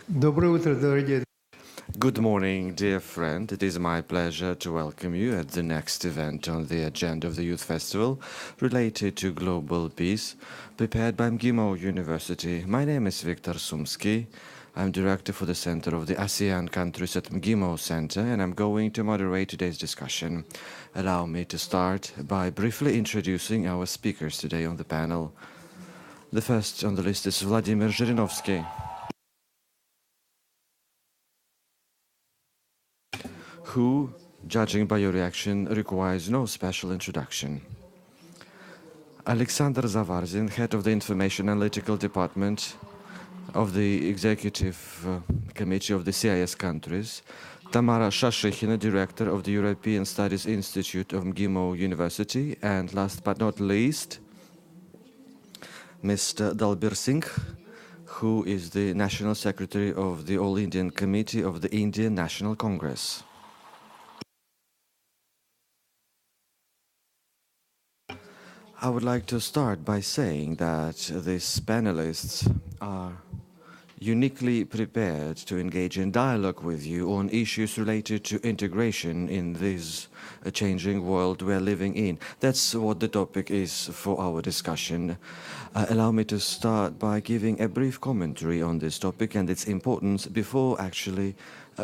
Доброе утро, дорогие. Good morning, dear friend. It is my pleasure to welcome you at the next event on the agenda of the Youth Festival related to global peace, prepared by MGIMO University. My name is Viktor Sumsky. I'm director for the Center of the ASEAN countries at MGIMO Center, and I'm going to moderate today's discussion. Allow me to start by briefly introducing our speakers today on the panel. The first on the list is Vladimir Zhirinovsky, who, judging by your reaction, requires no special introduction. Alexander Zavarzin, head of the Information Analytical Department of the Executive Committee of the CIS countries. Tamara Shashikhina, director of the European Studies Institute of MGIMO University. And last but not least, Mr. Dalbir Singh, who is the National Secretary of the All Indian Committee of the Indian National Congress. I would like to start by saying that these panelists are uniquely prepared to engage in dialogue with you on issues related to integration in this changing world we're living in. That's what the topic is for our discussion. Allow me to start by giving a brief commentary on this topic and its importance before actually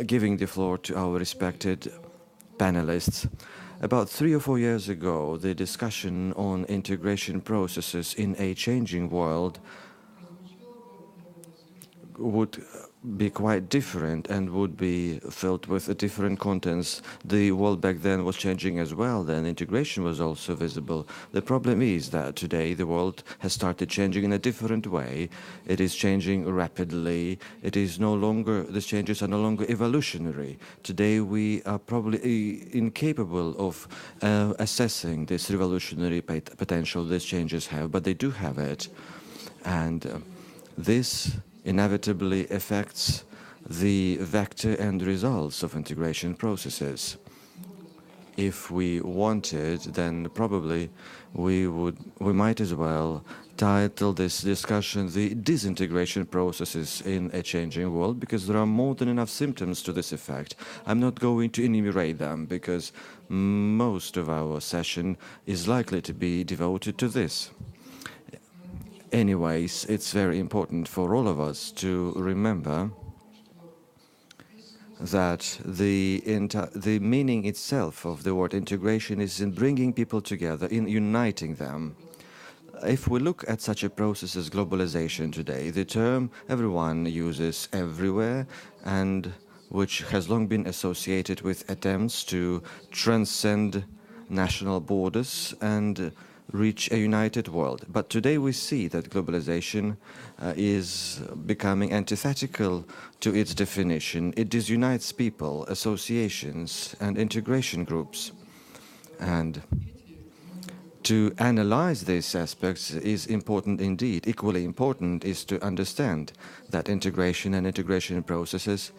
giving the floor to our respected panelists. About 3 or 4 years ago, the discussion on integration processes in a changing world would be quite different and would be filled with different contents. The world back then was changing as well, then integration was also visible. The problem is that today the world has started changing in a different way. It is changing rapidly. It is no longer, these changes are no longer evolutionary. Today we are probably incapable of assessing this revolutionary potential these changes have, but they do have it. And this inevitably affects the vector and results of integration processes. If we wanted, then probably we might as well title this discussion the disintegration processes in a changing world, because there are more than enough symptoms to this effect. I'm not going to enumerate them because most of our session is likely to be devoted to this. Anyways, it's very important for all of us to remember that the meaning itself of the word integration is in bringing people together, in uniting them. If we look at such a process as globalization today, the term everyone uses everywhere, and which has long been associated with attempts to transcend national borders and reach a united world. But today we see that globalization is becoming antithetical to its definition. It disunites people, associations, and integration groups. And to analyze these aspects is important indeed. Equally important is to understand that integration and integration processes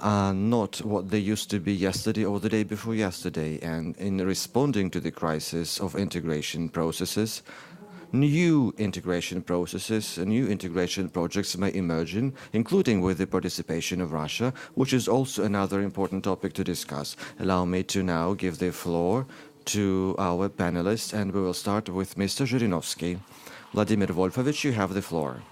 are not what they used to be yesterday or the day before yesterday. And in responding to the crisis of integration processes, new integration processes and new integration projects may emerge, including with the participation of Russia, which is also another important topic to discuss. Allow me to now give the floor to our panelists, and we will start with Mr. Zhirinovsky. Vladimir Wolfovich, you have the floor.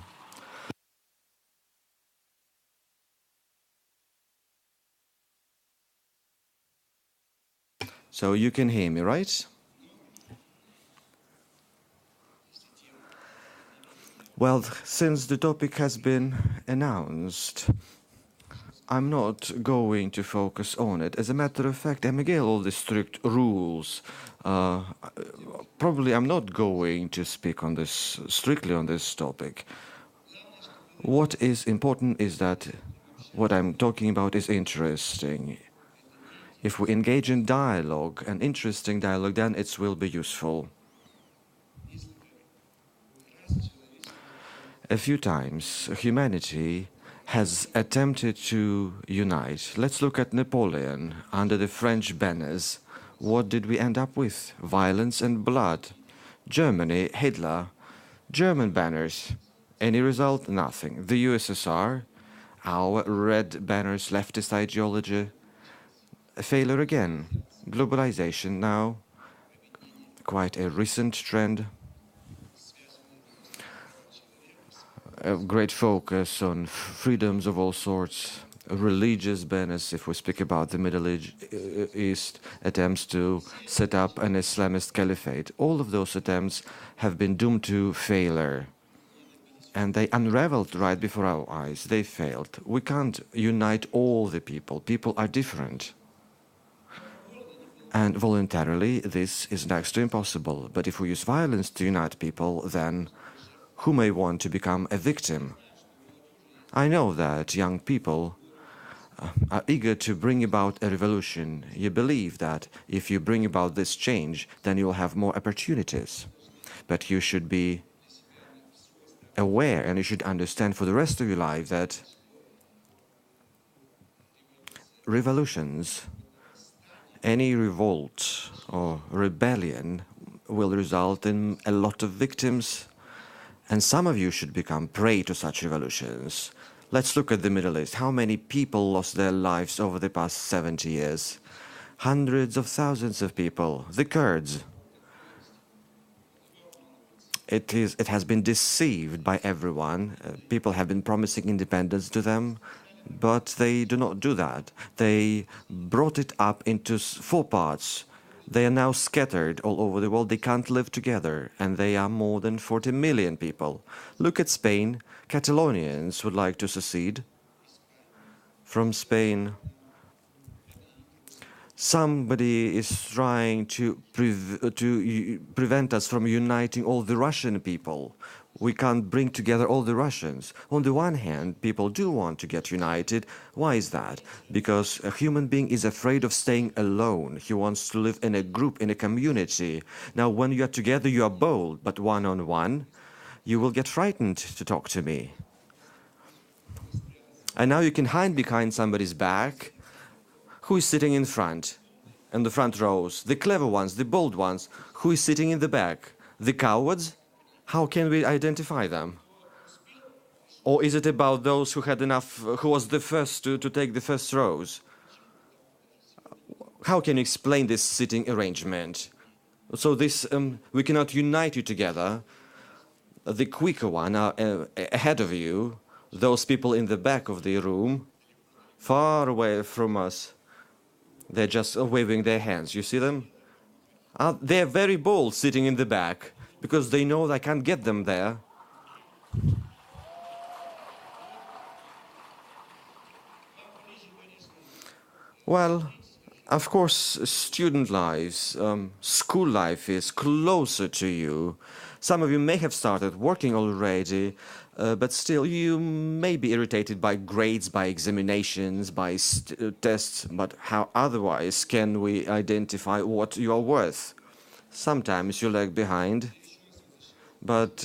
So you can hear me, right? Well, since the topic has been announced, I'm not going to focus on it. As a matter of fact, I'm against all the strict rules. Probably I'm not going to speak on this strictly on this topic. What is important is that what I'm talking about is interesting. If we engage in dialogue, an interesting dialogue, then it will be useful. A few times, humanity has attempted to unite. Let's look at Napoleon under the French banners. What did we end up with? Violence and blood. Germany, Hitler, German banners. Any result? Nothing. The USSR, our red banners, leftist ideology, a failure again. Globalization now, quite a recent trend. A great focus on freedoms of all sorts, religious banners, if we speak about the Middle East, attempts to set up an Islamist caliphate. All of those attempts have been doomed to failure. And they unraveled right before our eyes. They failed. We can't unite all the people. People are different. And voluntarily, this is next to impossible. But if we use violence to unite people, then who may want to become a victim? I know that young people are eager to bring about a revolution. You believe that if you bring about this change, then you'll have more opportunities. But you should be aware and you should understand for the rest of your life that revolutions, any revolt or rebellion will result in a lot of victims, and some of you should become prey to such revolutions. Let's look at the Middle East. How many people lost their lives over the past 70 years? Hundreds of thousands of people. The Kurds. It has been deceived by everyone. People have been promising independence to them, but they do not do that. They brought it up into four parts. They are now scattered all over the world. They can't live together, and they are more than 40 million people. Look at Spain. Catalonians would like to secede from Spain. Somebody is trying to prevent us from uniting all the Russian people. We can't bring together all the Russians. On the one hand, people do want to get united. Why is that? Because a human being is afraid of staying alone. He wants to live in a group, in a community. Now, when you are together, you are bold, but one-on-one, you will get frightened to talk to me. And now you can hide behind somebody's back. Who is sitting in front? In the front rows? The clever ones, the bold ones. Who is sitting in the back? The cowards? How can we identify them? Or is it about those who had enough, who was the first to take the first rows? How can you explain this sitting arrangement? So this, we cannot unite you together. The quicker one are ahead of you, those people in the back of the room, far away from us. They're just waving their hands. You see them? They're very bold sitting in the back because they know I can't get them there. Well, of course, student lives, school life is closer to you. Some of you may have started working already, but still you may be irritated by grades, by examinations, by tests, but how otherwise can we identify what you are worth? Sometimes you lag behind, but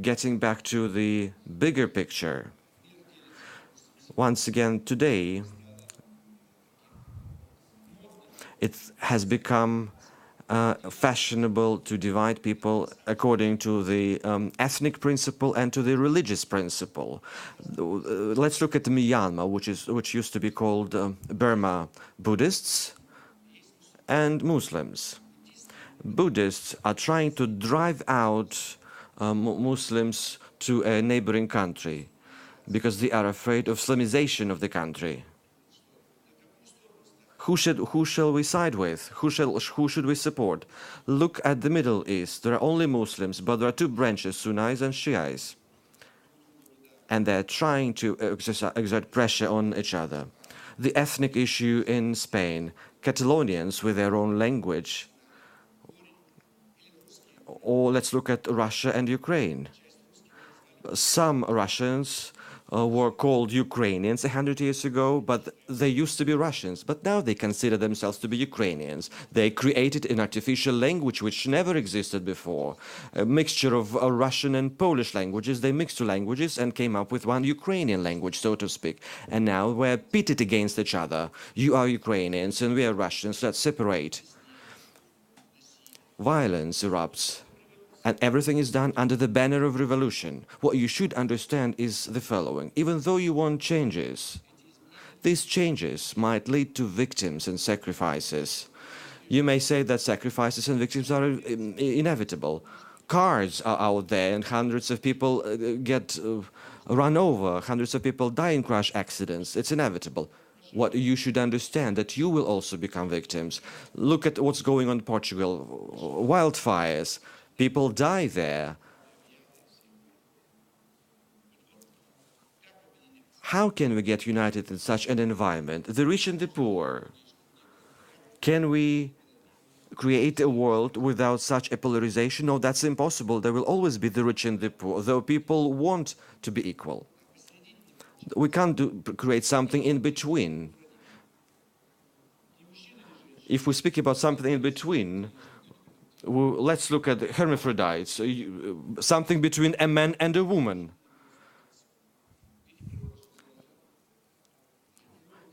getting back to the bigger picture, once again today, it has become fashionable to divide people according to the ethnic principle and to the religious principle. Let's look at Myanmar, which used to be called Burma. Buddhists and Muslims. Buddhists are trying to drive out Muslims to a neighboring country because they are afraid of Islamization of the country. Who shall we side with? Who should we support? Look at the Middle East. There are only Muslims, but there are two branches, Sunnis and Shiites. And they're trying to exert pressure on each other. The ethnic issue in Spain, Catalonians with their own language. Or let's look at Russia and Ukraine. Some Russians were called Ukrainians 100 years ago, but they used to be Russians. But now they consider themselves to be Ukrainians. They created an artificial language which never existed before. A mixture of Russian and Polish languages. They mixed two languages and came up with one Ukrainian language, so to speak. And now we're pitted against each other. You are Ukrainians and we are Russians. Let's separate. Violence erupts. And everything is done under the banner of revolution. What you should understand is the following. Even though you want changes, these changes might lead to victims and sacrifices. You may say that sacrifices and victims are inevitable. Cars are out there and hundreds of people get run over, hundreds of people die in crash accidents. It's inevitable. What you should understand that you will also become victims. Look at what's going on in Portugal. Wildfires. People die there. How can we get united in such an environment? The rich and the poor. Can we create a world without such a polarization? No, that's impossible. There will always be the rich and the poor, though people want to be equal. We can't create something in between. If we speak about something in between, let's look at the hermaphrodites, something between a man and a woman.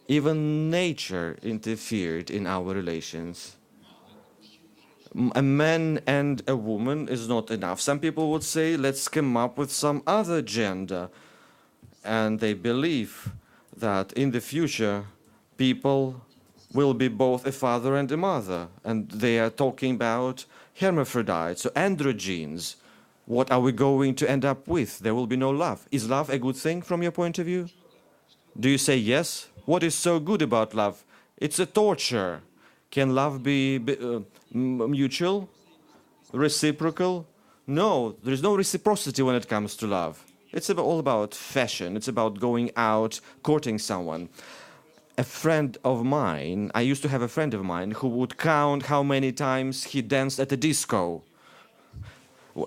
Even nature interfered in our relations. A man and a woman is not enough. Some people would say, let's come up with some other gender. And they believe that in the future, people will be both a father and a mother. And they are talking about hermaphrodites, so androgynes. What are we going to end up with? There will be no love. Is love a good thing from your point of view? Do you say yes? What is so good about love? It's a torture. Can love be mutual? Reciprocal? No, there is no reciprocity when it comes to love. It's all about fashion. It's about going out, courting someone. A friend of mine, I used to have a friend of mine who would count how many times he danced at a disco.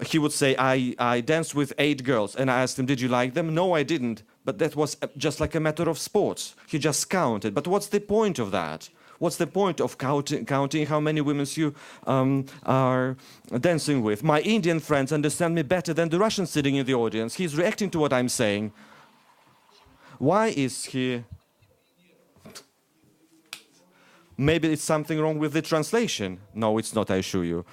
He would say, I danced with 8 girls. And I asked him, did you like them? No, I didn't. But that was just like a matter of sports. He just counted. But what's the point of that? What's the point of counting how many women you are dancing with? My Indian friends understand me better than the Russian sitting in the audience. He's reacting to what I'm saying. Why is he? Maybe it's something wrong with the translation. No, it's not, I assure you.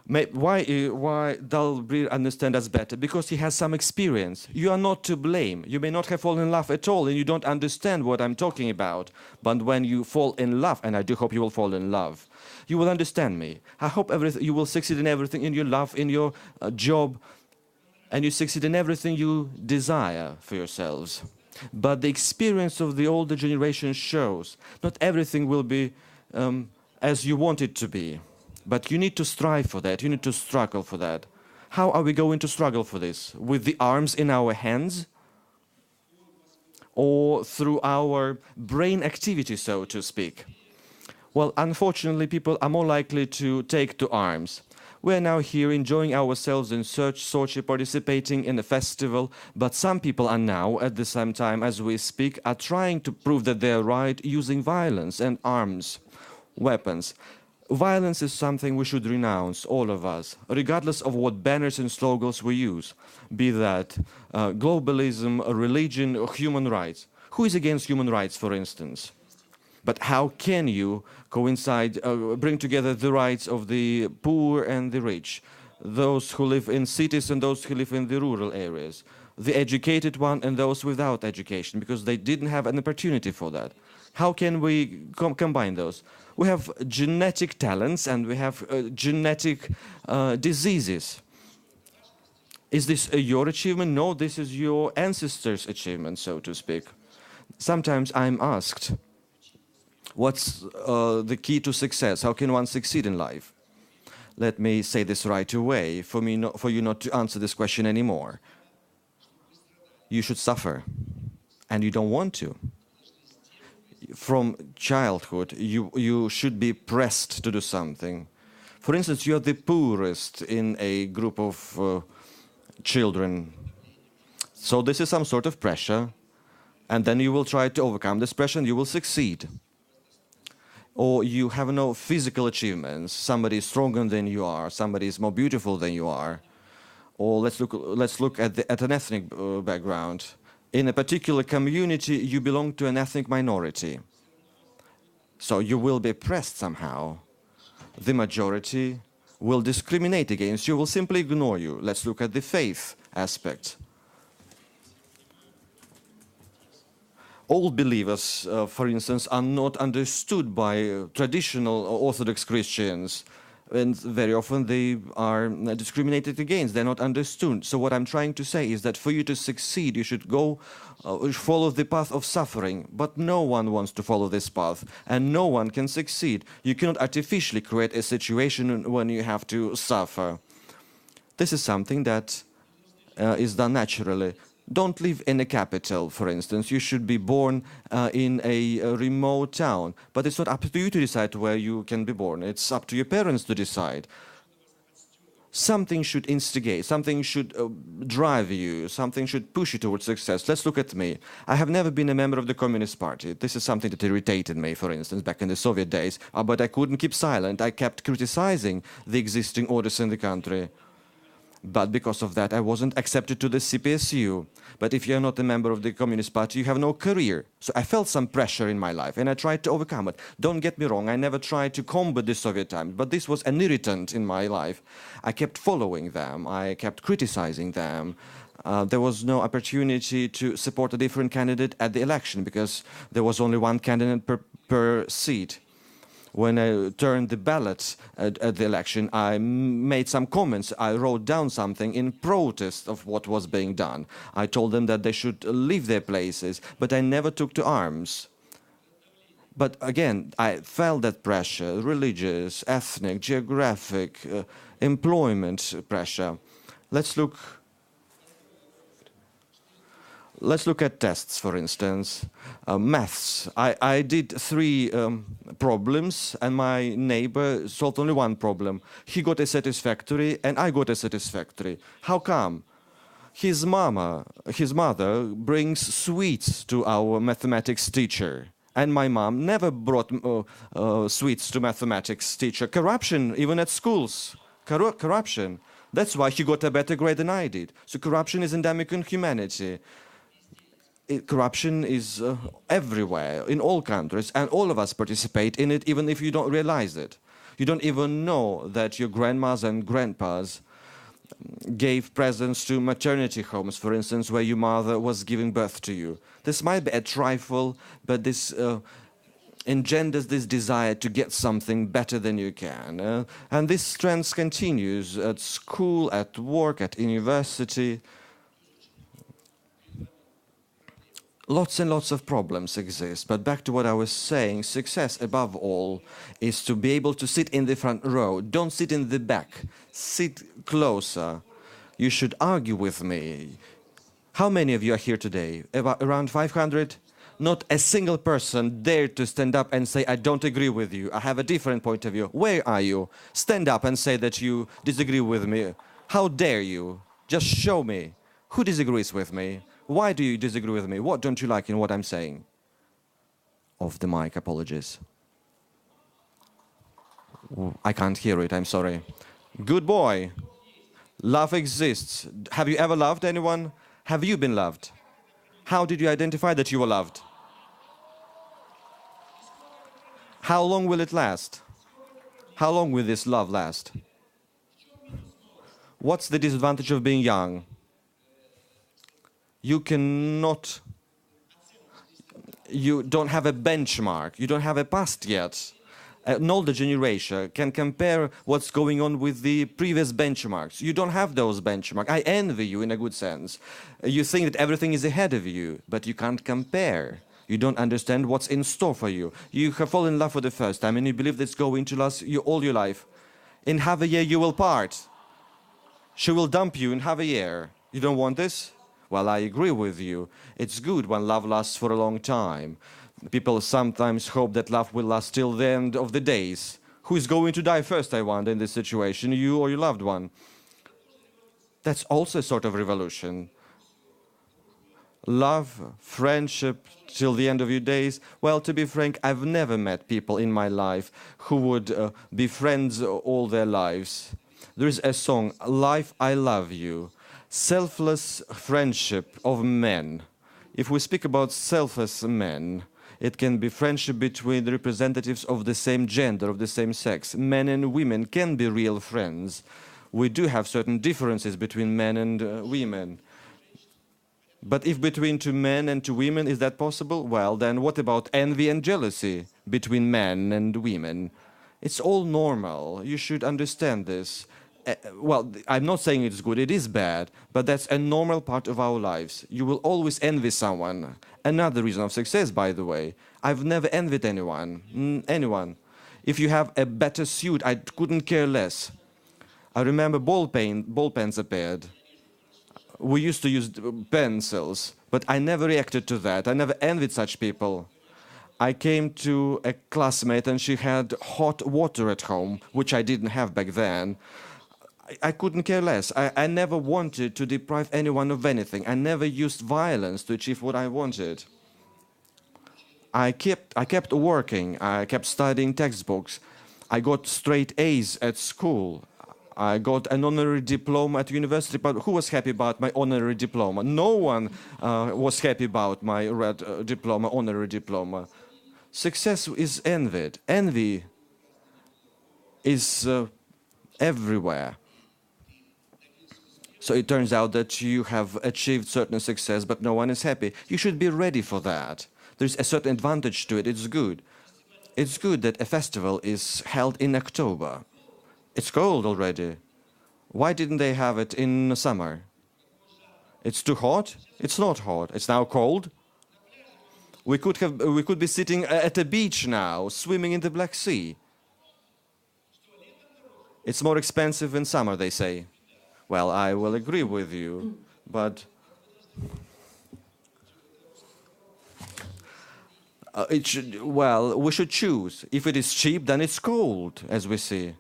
Why Dalbril understand us better? Because he has some experience. You are not to blame. You may not have fallen in love at all and you don't understand what I'm talking about. But when you fall in love, and I do hope you will fall in love, you will understand me. I hope you will succeed in everything, in your love, in your job, and you succeed in everything you desire for yourselves. But the experience of the older generation shows not everything will be as you want it to be. But you need to strive for that. You need to struggle for that. How are we going to struggle for this? With the arms in our hands? Or through our brain activity, so to speak? Well, unfortunately, people are more likely to take to arms. We are now here enjoying ourselves in Sochi, participating in a festival, but some people are now, at the same time as we speak, are trying to prove that they are right using violence and arms, weapons. Violence is something we should renounce, all of us, regardless of what banners and slogans we use, be that globalism, religion, or human rights. Who is against human rights, for instance? But how can you coincide, bring together the rights of the poor and the rich, those who live in cities and those who live in the rural areas, the educated one and those without education, because they didn't have an opportunity for that? How can we combine those? We have genetic talents and we have genetic diseases. Is this your achievement? No, this is your ancestors' achievement, so to speak. Sometimes I'm asked, what's the key to success? How can one succeed in life? Let me say this right away, for you not to answer this question anymore. You should suffer, and you don't want to. From childhood, you should be pressed to do something. For instance, you're the poorest in a group of children. So this is some sort of pressure, and then you will try to overcome this pressure and you will succeed. Or you have no physical achievements. Somebody is stronger than you are, somebody is more beautiful than you are. Or let's look at an ethnic background. In a particular community, you belong to an ethnic minority. So you will be pressed somehow. The majority will discriminate against you, will simply ignore you. Let's look at the faith aspect. All believers, for instance, are not understood by traditional Orthodox Christians. And very often they are discriminated against. They're not understood. So what I'm trying to say is that for you to succeed, you should go follow the path of suffering. But no one wants to follow this path, and no one can succeed. You cannot artificially create a situation when you have to suffer. This is something that is done naturally. Don't live in a capital, for instance. You should be born in a remote town. But it's not up to you to decide where you can be born. It's up to your parents to decide. Something should instigate, something should drive you, something should push you towards success. Let's look at me. I have never been a member of the Communist Party. This is something that irritated me, for instance, back in the Soviet days. But I couldn't keep silent. I kept criticizing the existing orders in the country. But because of that, I wasn't accepted to the CPSU. But if you're not a member of the Communist Party, you have no career. So I felt some pressure in my life, and I tried to overcome it. Don't get me wrong, I never tried to combat the Soviet times, but this was an irritant in my life. I kept following them, I kept criticizing them. There was no opportunity to support a different candidate at the election, because there was only one candidate per seat. When I turned the ballot at the election, I made some comments. I wrote down something in protest of what was being done. I told them that they should leave their places, but I never took to arms. But again, I felt that pressure, religious, ethnic, geographic, employment pressure. Let's look at tests, for instance. Maths. I did 3 problems, and my neighbor solved only 1 problem. He got a satisfactory, and I got a satisfactory. How come? His mother brings sweets to our mathematics teacher, and my mom never brought sweets to mathematics teacher. Corruption, even at schools. Corruption. That's why he got a better grade than I did. So corruption is endemic in humanity. Corruption is everywhere, in all countries, and all of us participate in it, even if you don't realize it. You don't even know that your grandmas and grandpas gave presents to maternity homes, for instance, where your mother was giving birth to you. This might be a trifle, but this engenders this desire to get something better than you can. And this trend continues at school, at work, at university. Lots and lots of problems exist, but back to what I was saying, success above all is to be able to sit in the front row. Don't sit in the back, sit closer. You should argue with me. How many of you are here today? Around 500? Not a single person dared to stand up and say, I don't agree with you, I have a different point of view. Where are you? Stand up and say that you disagree with me. How dare you? Just show me. Who disagrees with me? Why do you disagree with me? What don't you like in what I'm saying? Off the mic, apologies. I can't hear it, I'm sorry. Good boy. Love exists. Have you ever loved anyone? Have you been loved? How did you identify that you were loved? How long will it last? How long will this love last? What's the disadvantage of being young? You don't have a benchmark, you don't have a past yet. An older generation can compare what's going on with the previous benchmarks. You don't have those benchmarks. I envy you in a good sense. You think that everything is ahead of you, but you can't compare. You don't understand what's in store for you. You have fallen in love for the first time and you believe that's going to last you all your life. In half a year you will part. She will dump you in half a year. You don't want this? Well, I agree with you. It's good when love lasts for a long time. People sometimes hope that love will last till the end of the days. Who is going to die first, I wonder, in this situation, you or your loved one? That's also a sort of revolution. Love, friendship, till the end of your days. Well, to be frank, I've never met people in my life who would be friends all their lives. There is a song, Life, I Love You. Selfless friendship of men. If we speak about selfless men, It can be friendship between the representatives of the same gender, of the same sex. Men and women can be real friends. We do have certain differences between men and women. But if between two men and two women, is that possible? Well, then what about envy and jealousy between men and women? It's all normal. You should understand this. Well, I'm not saying it's good, it is bad, but that's a normal part of our lives. You will always envy someone. Another reason of success, by the way. I've never envied anyone. If you have a better suit, I couldn't care less. I remember ball pens appeared. We used to use pencils, but I never reacted to that. I never envied such people. I came to a classmate and she had hot water at home, which I didn't have back then. I couldn't care less. I never wanted to deprive anyone of anything. I never used violence to achieve what I wanted. I kept working. I kept studying textbooks. I got straight A's at school. I got an honorary diploma at university, but who was happy about my honorary diploma? No one was happy about my honorary diploma. Success is envied. Envy is everywhere. So it turns out that you have achieved certain success, but no one is happy. You should be ready for that. There's a certain advantage to it. It's good. It's good that a festival is held in October. It's cold already. Why didn't they have it in summer? It's too hot? It's not hot. It's now cold. We could be sitting at a beach now, swimming in the Black Sea. It's more expensive in summer, they say. Well, I will agree with you, but we should choose. If it is cheap, then it's cold, as we see.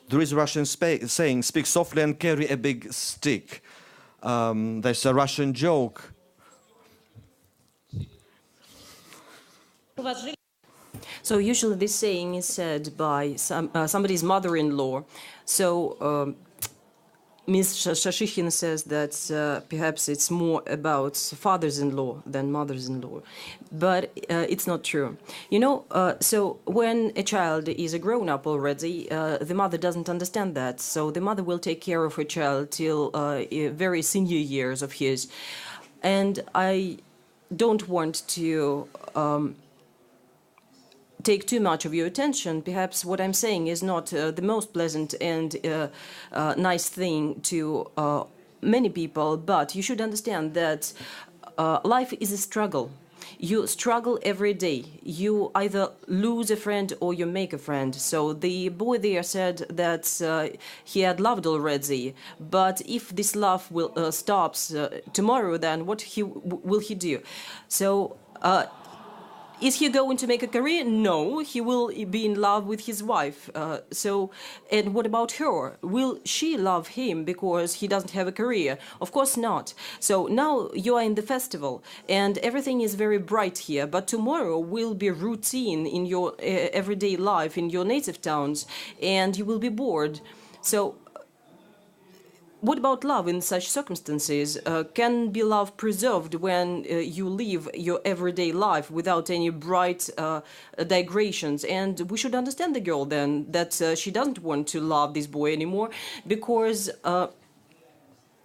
There is a Russian saying, speak softly and carry a big stick. There's a Russian joke. So usually this saying is said by somebody's mother-in-law. So Ms. Shashikhin says that perhaps it's more about fathers-in-law than mothers-in-law, but it's not true. You know, so when a child is a grown-up already, the mother doesn't understand that. So the mother will take care of her child till very senior years of his. And I don't want to take too much of your attention. Perhaps what I'm saying is not the most pleasant and nice thing to many people, but you should understand that life is a struggle. You struggle every day. You either lose a friend or you make a friend. So the boy there said that he had loved already, but if this love will stops tomorrow, then what will he do? So is he going to make a career? No, he will be in love with his wife. And what about her? Will she love him because he doesn't have a career? Of course not. So now you are in the festival and everything is very bright here, but tomorrow will be routine in your everyday life in your native towns and you will be bored. So what about love in such circumstances? Can be love preserved when you live your everyday life without any bright digressions? And we should understand the girl then that she doesn't want to love this boy anymore because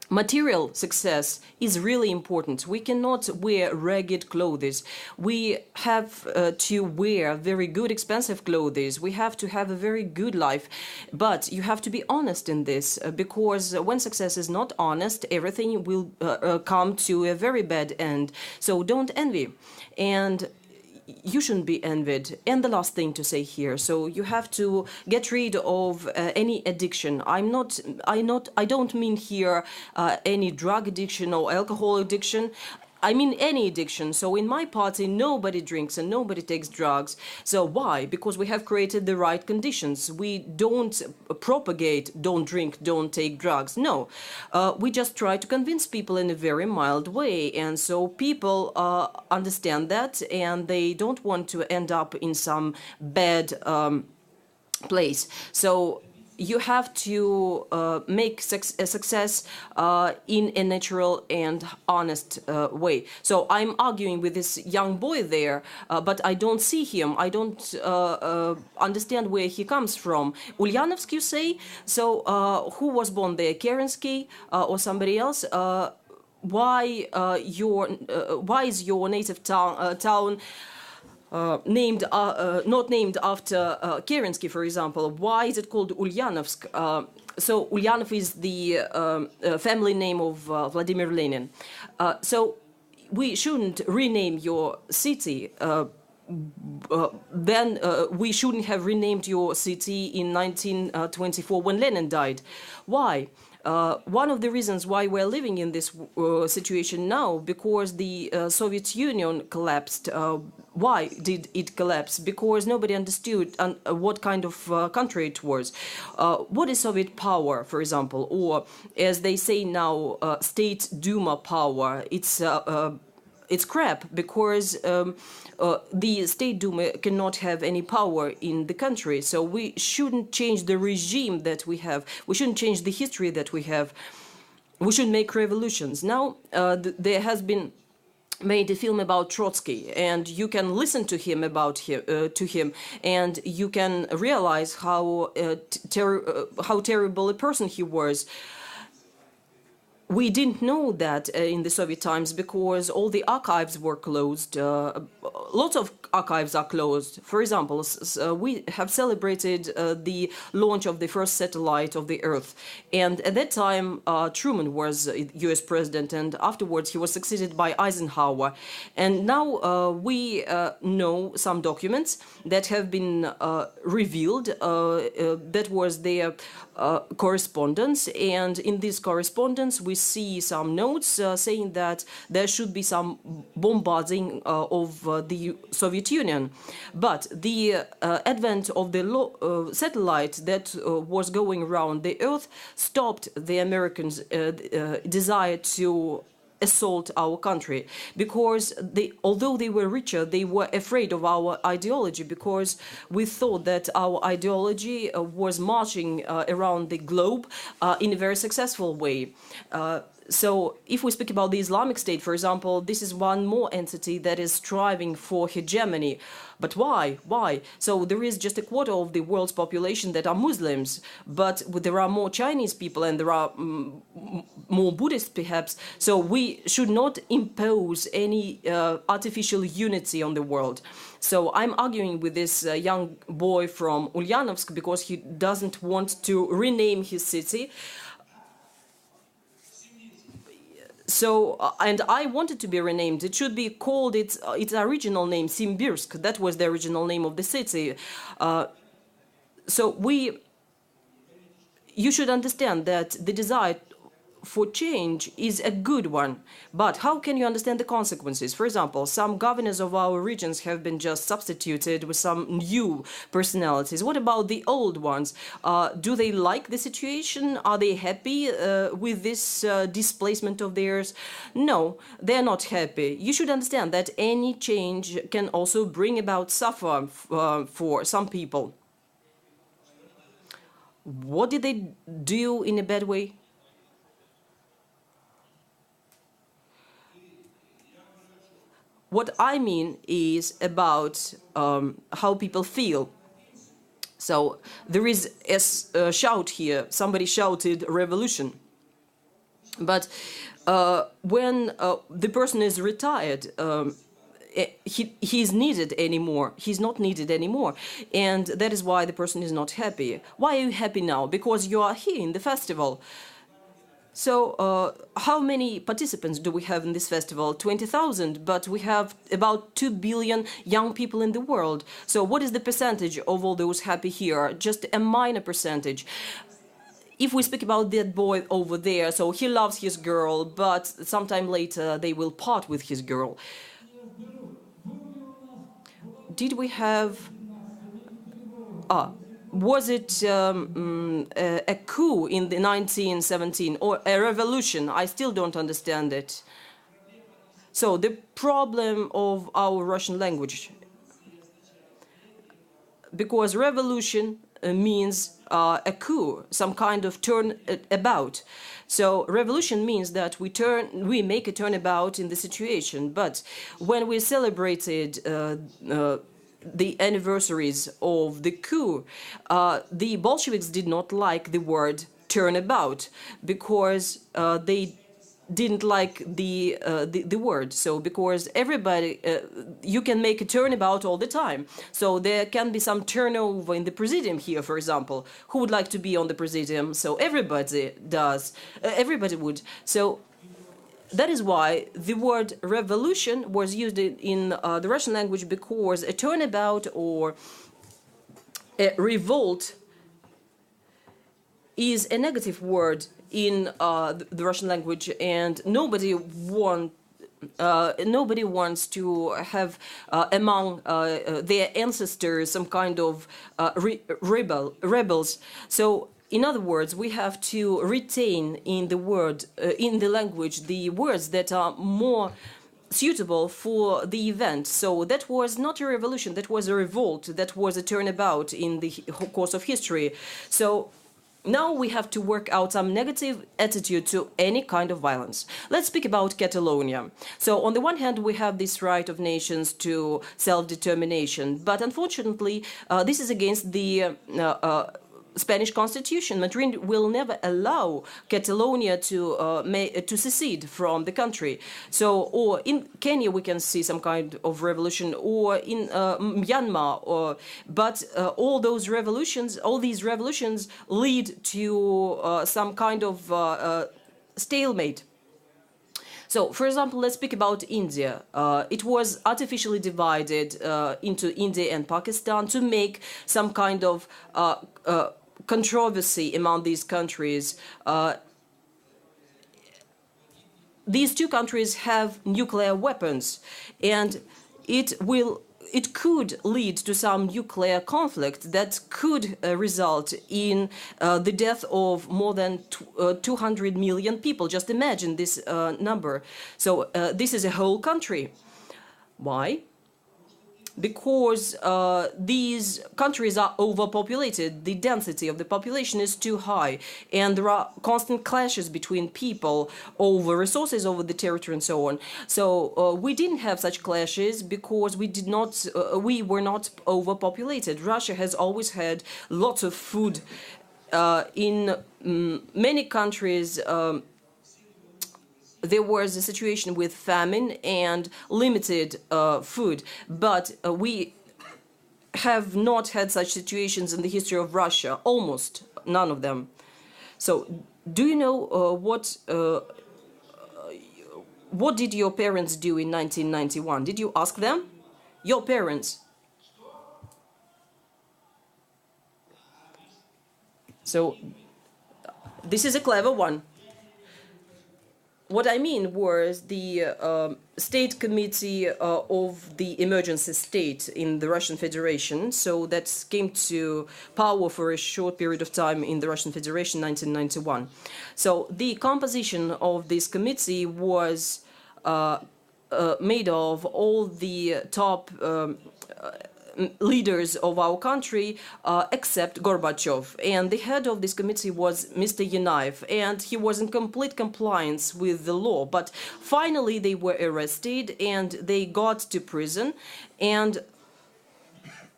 material success is really important. We cannot wear ragged clothes. We have to wear very good, expensive clothes. We have to have a very good life. But you have to be honest in this because when success is not honest, everything will come to a very bad end. So don't envy. And you shouldn't be envied. And the last thing to say here, so you have to get rid of any addiction. I don't mean here any drug addiction or alcohol addiction. I mean any addiction. So in my party, nobody drinks and nobody takes drugs. So why? Because we have created the right conditions. We don't propagate, don't drink, don't take drugs. No, we just try to convince people in a very mild way. And so people understand that and they don't want to end up in some bad place. So you have to make a success in a natural and honest way. So I'm arguing with this young boy there, but I don't see him. I don't understand where he comes from. Ulyanovsk, you say? So who was born there? Kerensky or somebody else? Why is your native town named not named after Kerensky, for example? Why is it called Ulyanovsk? So Ulyanov is the family name of Vladimir Lenin. So we shouldn't rename your city. Then we shouldn't have renamed your city in 1924 when Lenin died. Why? One of the reasons why we're living in this situation now, because the Soviet Union collapsed. Why did it collapse? Because nobody understood what kind of country it was. What is Soviet power, for example, or as they say now, State Duma power? It's crap, because the State Duma cannot have any power in the country. So we shouldn't change the regime that we have. We shouldn't change the history that we have. We should make revolutions. Now there has been made a film about Trotsky, and you can listen to him and you can realize how terrible a person he was. We didn't know that in the Soviet times because all the archives were closed. Lots of archives are closed. For example, we have celebrated the launch of the first satellite of the Earth. And at that time, Truman was US president, and afterwards he was succeeded by Eisenhower. And now we know some documents that have been revealed. That was their correspondence. And in this correspondence, we see some notes saying that there should be some bombarding of the Soviet Union. But the advent of the satellite that was going around the Earth stopped the Americans' desire to assault our country, because although they were richer, they were afraid of our ideology, because we thought that our ideology was marching around the globe in a very successful way. So if we speak about the Islamic State, for example, this is one more entity that is striving for hegemony. But why? Why? So there is just a quarter of the world's population that are Muslims, but there are more Chinese people and there are more Buddhists, perhaps. So we should not impose any artificial unity on the world. So I'm arguing with this young boy from Ulyanovsk because he doesn't want to rename his city. So, and I want it to be renamed. It should be called its original name, Simbirsk. That was the original name of the city. So you should understand that the desire for change is a good one, but how can you understand the consequences? For example, some governors of our regions have been just substituted with some new personalities. What about the old ones? Do they like the situation? Are they happy with this displacement of theirs? No, they're not happy. You should understand that any change can also bring about suffering for some people. What did they do in a bad way? What I mean is about how people feel. So there is a shout here. Somebody shouted revolution. But when the person is retired, he's needed anymore. He's not needed anymore. And that is why the person is not happy. Why are you happy now? Because you are here in the festival. So how many participants do we have in this festival? 20,000, but we have about 2 billion young people in the world. So what is the percentage of all those happy here? Just a minor percentage. If we speak about that boy over there, so he loves his girl, but sometime later they will part with his girl. Did we have... Was it a coup in the 1917 or a revolution? I still don't understand it. So the problem of our Russian language, because revolution means a coup, some kind of turn about. So revolution means that we make a turnabout in the situation. But when we celebrated the anniversaries of the coup, the Bolsheviks did not like the word turnabout because they didn't like the word. So because everybody, you can make a turnabout all the time. So there can be some turnover in the presidium here, for example. Who would like to be on the presidium? So everybody does. Everybody would. So that is why the word revolution was used in the Russian language, because a turnabout or a revolt is a negative word in the Russian language, and nobody wants to have among their ancestors some kind of rebels. So, in other words, we have to retain in the language the words that are more suitable for the event. So that was not a revolution, that was a revolt, that was a turnabout in the course of history. So now we have to work out some negative attitude to any kind of violence. Let's speak about Catalonia. So on the one hand, we have this right of nations to self-determination, but unfortunately, this is against the Spanish constitution. Madrid will never allow Catalonia to secede from the country. So, or in Kenya we can see some kind of revolution, or in Myanmar, but all these revolutions lead to some kind of stalemate. So, for example, let's speak about India. It was artificially divided into India and Pakistan to make some kind of controversy among these countries. These two countries have nuclear weapons, and it could lead to some nuclear conflict that could result in the death of more than 200 million people. Just imagine this number. So this is a whole country. Why? Because these countries are overpopulated. The density of the population is too high, and there are constant clashes between people over resources, over the territory, and so on. So we didn't have such clashes because we were not overpopulated. Russia has always had lots of food. In many countries, there was a situation with famine and limited food, but we have not had such situations in the history of Russia, almost none of them. So, do you know what did your parents do in 1991? Did you ask them? Your parents. So, this is a clever one. What I mean was the State Committee of the Emergency State in the Russian Federation. So that came to power for a short period of time in the Russian Federation, 1991. So the composition of this committee was made of all the top leaders of our country, except Gorbachev. And the head of this committee was Mr. Yanayev, and he was in complete compliance with the law. But finally, they were arrested and they got to prison. And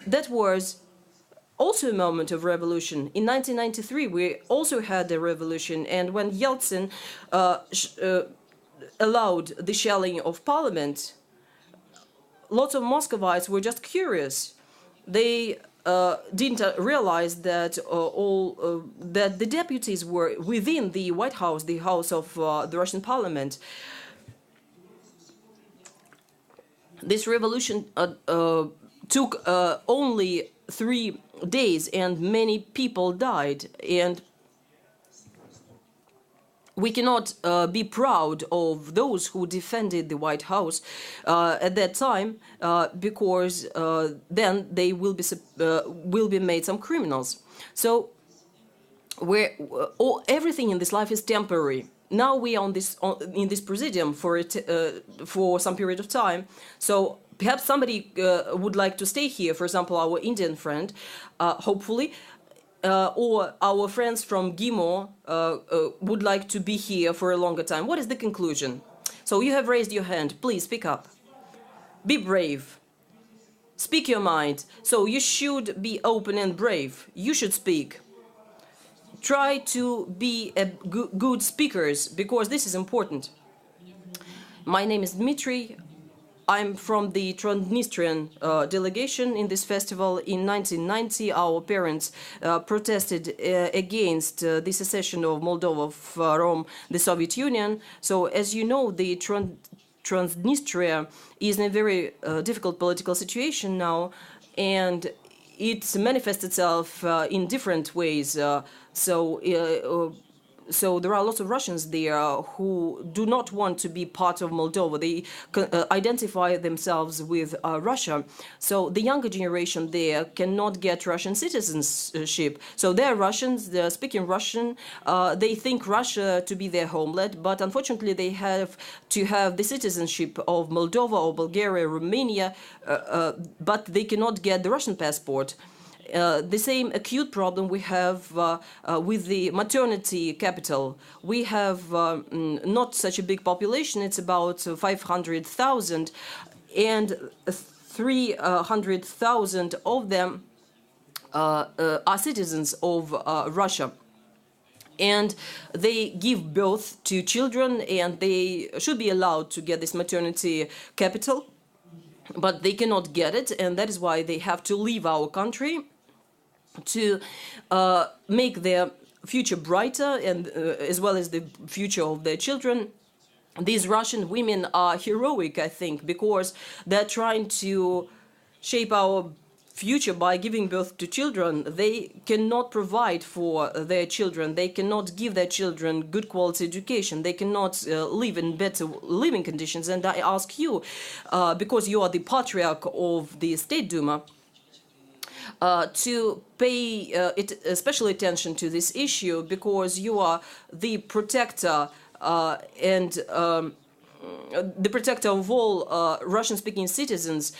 that was also a moment of revolution. In 1993, we also had a revolution. And when Yeltsin allowed the shelling of parliament, lots of Muscovites were just curious. They didn't realize that that the deputies were within the White House, the house of the Russian parliament. This revolution took only 3 days, and many people died. And we cannot be proud of those who defended the White House at that time, because then they will be made some criminals. So everything in this life is temporary. Now we are in this presidium for some period of time. So perhaps somebody would like to stay here. For example, our Indian friend, hopefully. or our friends from GIMO would like to be here for a longer time. What is the conclusion? So you have raised your hand. Please speak up. Be brave. Speak your mind. So you should be open and brave. You should speak. Try to be good speakers, because this is important. My name is Dmitry. I'm from the Transnistrian delegation in this festival. In 1990, our parents protested against the secession of Moldova from the Soviet Union. So, as you know, the Transnistria is in a very difficult political situation now, and it manifests itself in different ways. So there are lots of Russians there who do not want to be part of Moldova. They identify themselves with Russia. So the younger generation there cannot get Russian citizenship. So they're Russians, they're speaking Russian. They think Russia to be their homeland, but unfortunately they have to have the citizenship of Moldova or Bulgaria, Romania, but they cannot get the Russian passport. The same acute problem we have with the maternity capital. We have not such a big population, it's about 500,000, and 300,000 of them are citizens of Russia. And they give birth to children, and they should be allowed to get this maternity capital, but they cannot get it, and that is why they have to leave our country to make their future brighter, and as well as the future of their children. These Russian women are heroic, I think, because they're trying to shape our future by giving birth to children. They cannot provide for their children. They cannot give their children good quality education. They cannot live in better living conditions. And I ask you, because you are the patriarch of the State Duma, to pay special attention to this issue, because you are the protector and the protector of all Russian-speaking citizens,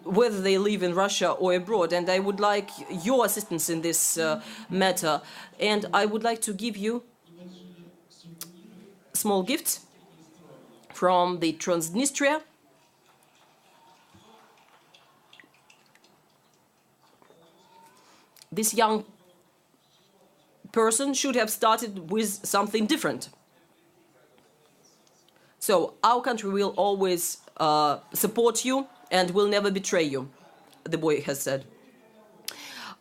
whether they live in Russia or abroad. And I would like your assistance in this matter. And I would like to give you small gifts from the Transnistria. This young person should have started with something different. So our country will always support you and will never betray you, the boy has said.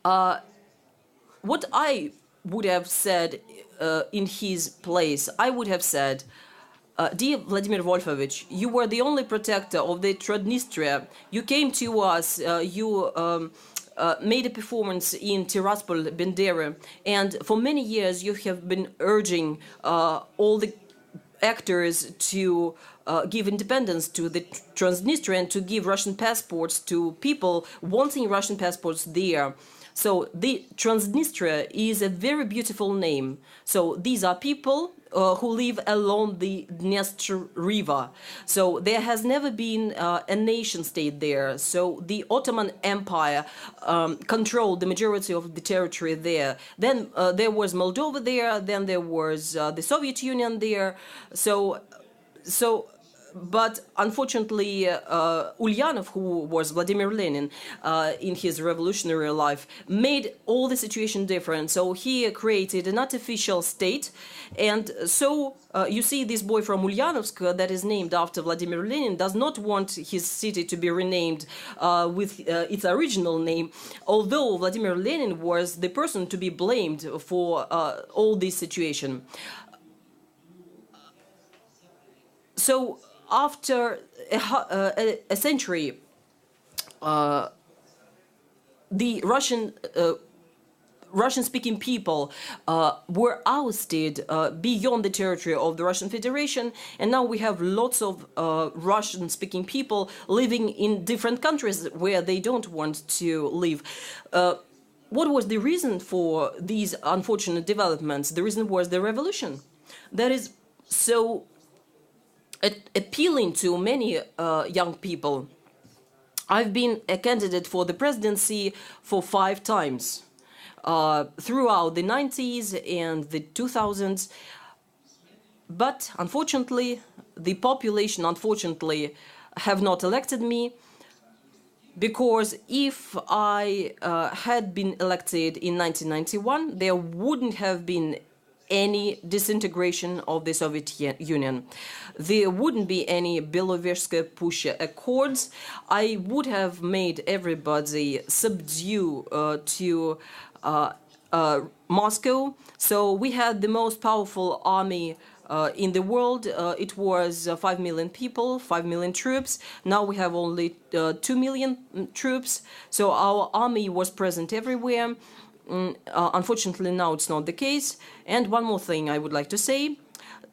What I would have said in his place, I would have said, dear Vladimir Wolfovich, you were the only protector of the Transnistria. You came to us, you made a performance in Tiraspol, Bendera, and for many years you have been urging all the actors to give independence to the Transnistria and to give Russian passports to people wanting Russian passports there. So the Transnistria is a very beautiful name. So these are people who live along the Dniester River. So there has never been a nation state there. So the Ottoman Empire controlled the majority of the territory there. Then there was Moldova there. Then there was the Soviet Union there. But unfortunately, Ulyanov, who was Vladimir Lenin in his revolutionary life, made all the situation different. So he created an artificial state. And so you see this boy from Ulyanovsk that is named after Vladimir Lenin does not want his city to be renamed with its original name, although Vladimir Lenin was the person to be blamed for all this situation. So after a century, the Russian-speaking people were ousted beyond the territory of the Russian Federation, and now we have lots of Russian-speaking people living in different countries where they don't want to live. What was the reason for these unfortunate developments? The reason was the revolution. That is so appealing to many young people. I've been a candidate for the presidency for 5 times. throughout the 90s and the 2000s. But unfortunately, the population, unfortunately, have not elected me, because if I had been elected in 1991, there wouldn't have been any disintegration of the Soviet Union. There wouldn't be any Belovesk-Pusha Accords. I would have made everybody subdue to Moscow. So we had the most powerful army in the world. It was 5 million people, 5 million troops. Now we have only 2 million troops. So our army was present everywhere. Unfortunately, now it's not the case. And one more thing I would like to say,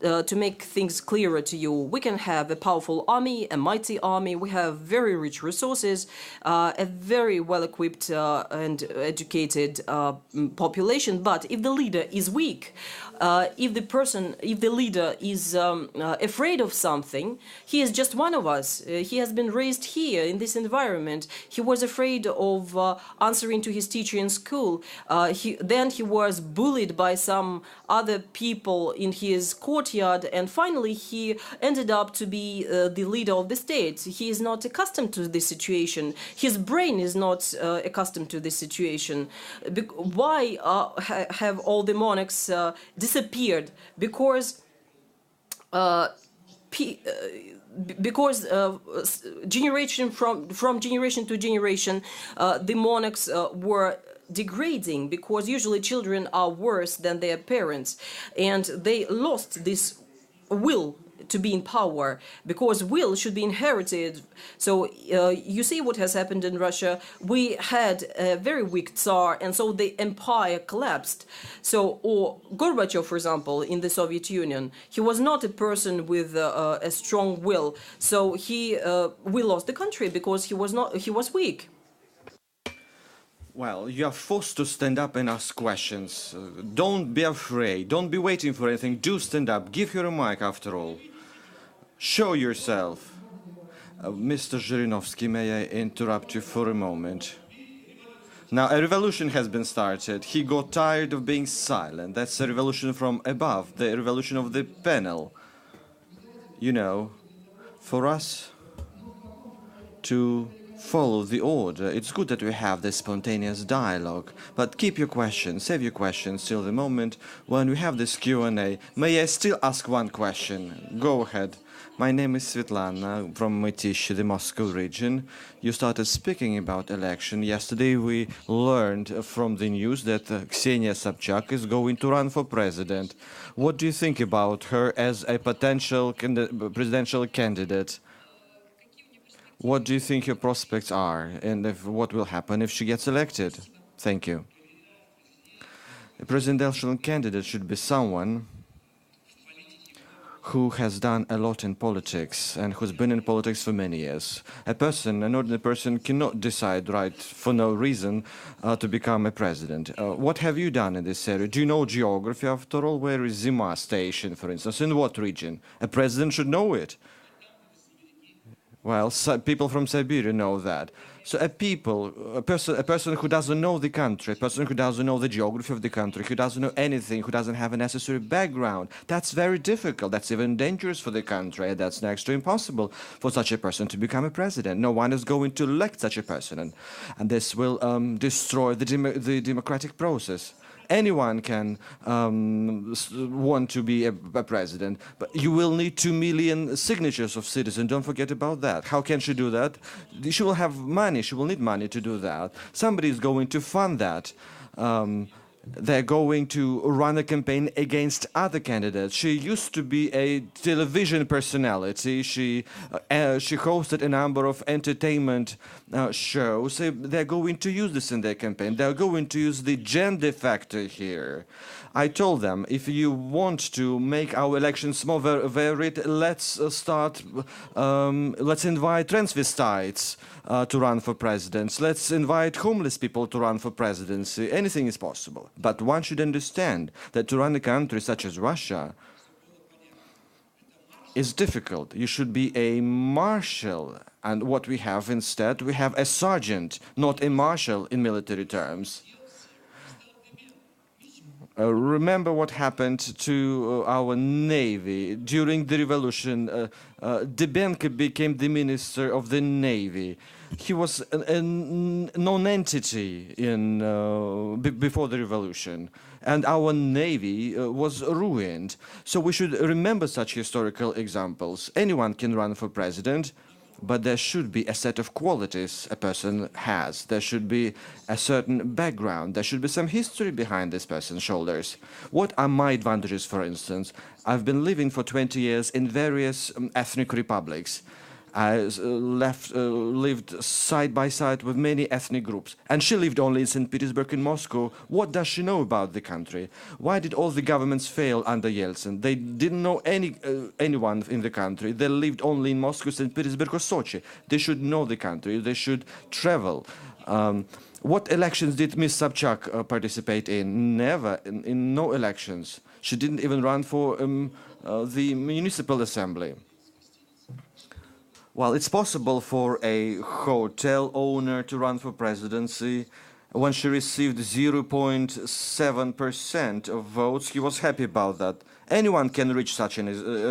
to make things clearer to you, we can have a powerful army, a mighty army. We have very rich resources, a very well-equipped and educated population. But if the leader is weak, if the leader is afraid of something, he is just one of us. He has been raised here in this environment. He was afraid of answering to his teacher in school. Then he was bullied by some other people in his courtyard, and finally he ended up to be the leader of the state. He is not accustomed to this situation. His brain is not accustomed to this situation. Why have all the monarchs disappeared? Because generation from generation to generation, the monarchs were degrading, because usually children are worse than their parents, and they lost this will to be in power, because will should be inherited. So you see what has happened in Russia. We had a very weak Tsar, and so the empire collapsed. So, or Gorbachev, for example, in the Soviet Union, he was not a person with a strong will. So we lost the country because he was weak. Well, you are forced to stand up and ask questions. Don't be afraid. Don't be waiting for anything. Do stand up. Give your mic, after all. Show yourself. Mr. Zhirinovsky, may I interrupt you for a moment? Now, a revolution has been started. He got tired of being silent. That's a revolution from above, the revolution of the panel. You know, for us to follow the order, it's good that we have this spontaneous dialogue, but keep your questions, save your questions till the moment when we have this Q&A. May I still ask one question? Go ahead. My name is Svetlana from Mytish, the Moscow region. You started speaking about election. Yesterday we learned from the news that Ksenia Sobchak is going to run for president. What do you think about her as a potential presidential candidate? What do you think your prospects are, and what will happen if she gets elected? Thank you. A presidential candidate should be someone who has done a lot in politics and who's been in politics for many years. An ordinary person, cannot decide right for no reason to become a president. What have you done in this area? Do you know geography after all? Where is Zima station, for instance? In what region? A president should know it. Well, people from Siberia know that. So a person who doesn't know the country, a person who doesn't know the geography of the country, who doesn't know anything, who doesn't have a necessary background, that's very difficult. That's even dangerous for the country. That's next to impossible for such a person to become a president. No one is going to elect such a person, and this will destroy the democratic process. Anyone can want to be a president, but you will need 2 million signatures of citizens. Don't forget about that. How can she do that? She will have money. She will need money to do that. Somebody is going to fund that. They're going to run a campaign against other candidates. She used to be a television personality. She hosted a number of entertainment shows. They're going to use this in their campaign. They're going to use the gender factor here. I told them, if you want to make our elections more varied, let's invite transvestites to run for presidents. Let's invite homeless people to run for presidency. Anything is possible. But one should understand that to run a country such as Russia is difficult. You should be a marshal. And what we have instead, we have a sergeant, not a marshal in military terms. Remember what happened to our navy during the revolution. Dybenko became the minister of the navy. He was a non-entity before the revolution, and our navy was ruined. So we should remember such historical examples. Anyone can run for president, but there should be a set of qualities a person has. There should be a certain background. There should be some history behind this person's shoulders. What are my advantages, for instance? I've been living for 20 years in various ethnic republics. I lived side by side with many ethnic groups. And she lived only in St. Petersburg and Moscow. What does she know about the country? Why did all the governments fail under Yeltsin? They didn't know anyone in the country. They lived only in Moscow, St. Petersburg or Sochi. They should know the country. They should travel. What elections did Ms. Sobchak participate in? Never, in no elections. She didn't even run for the municipal assembly. Well, it's possible for a hotel owner to run for presidency. When she received 0.7% of votes, he was happy about that. Anyone can reach such a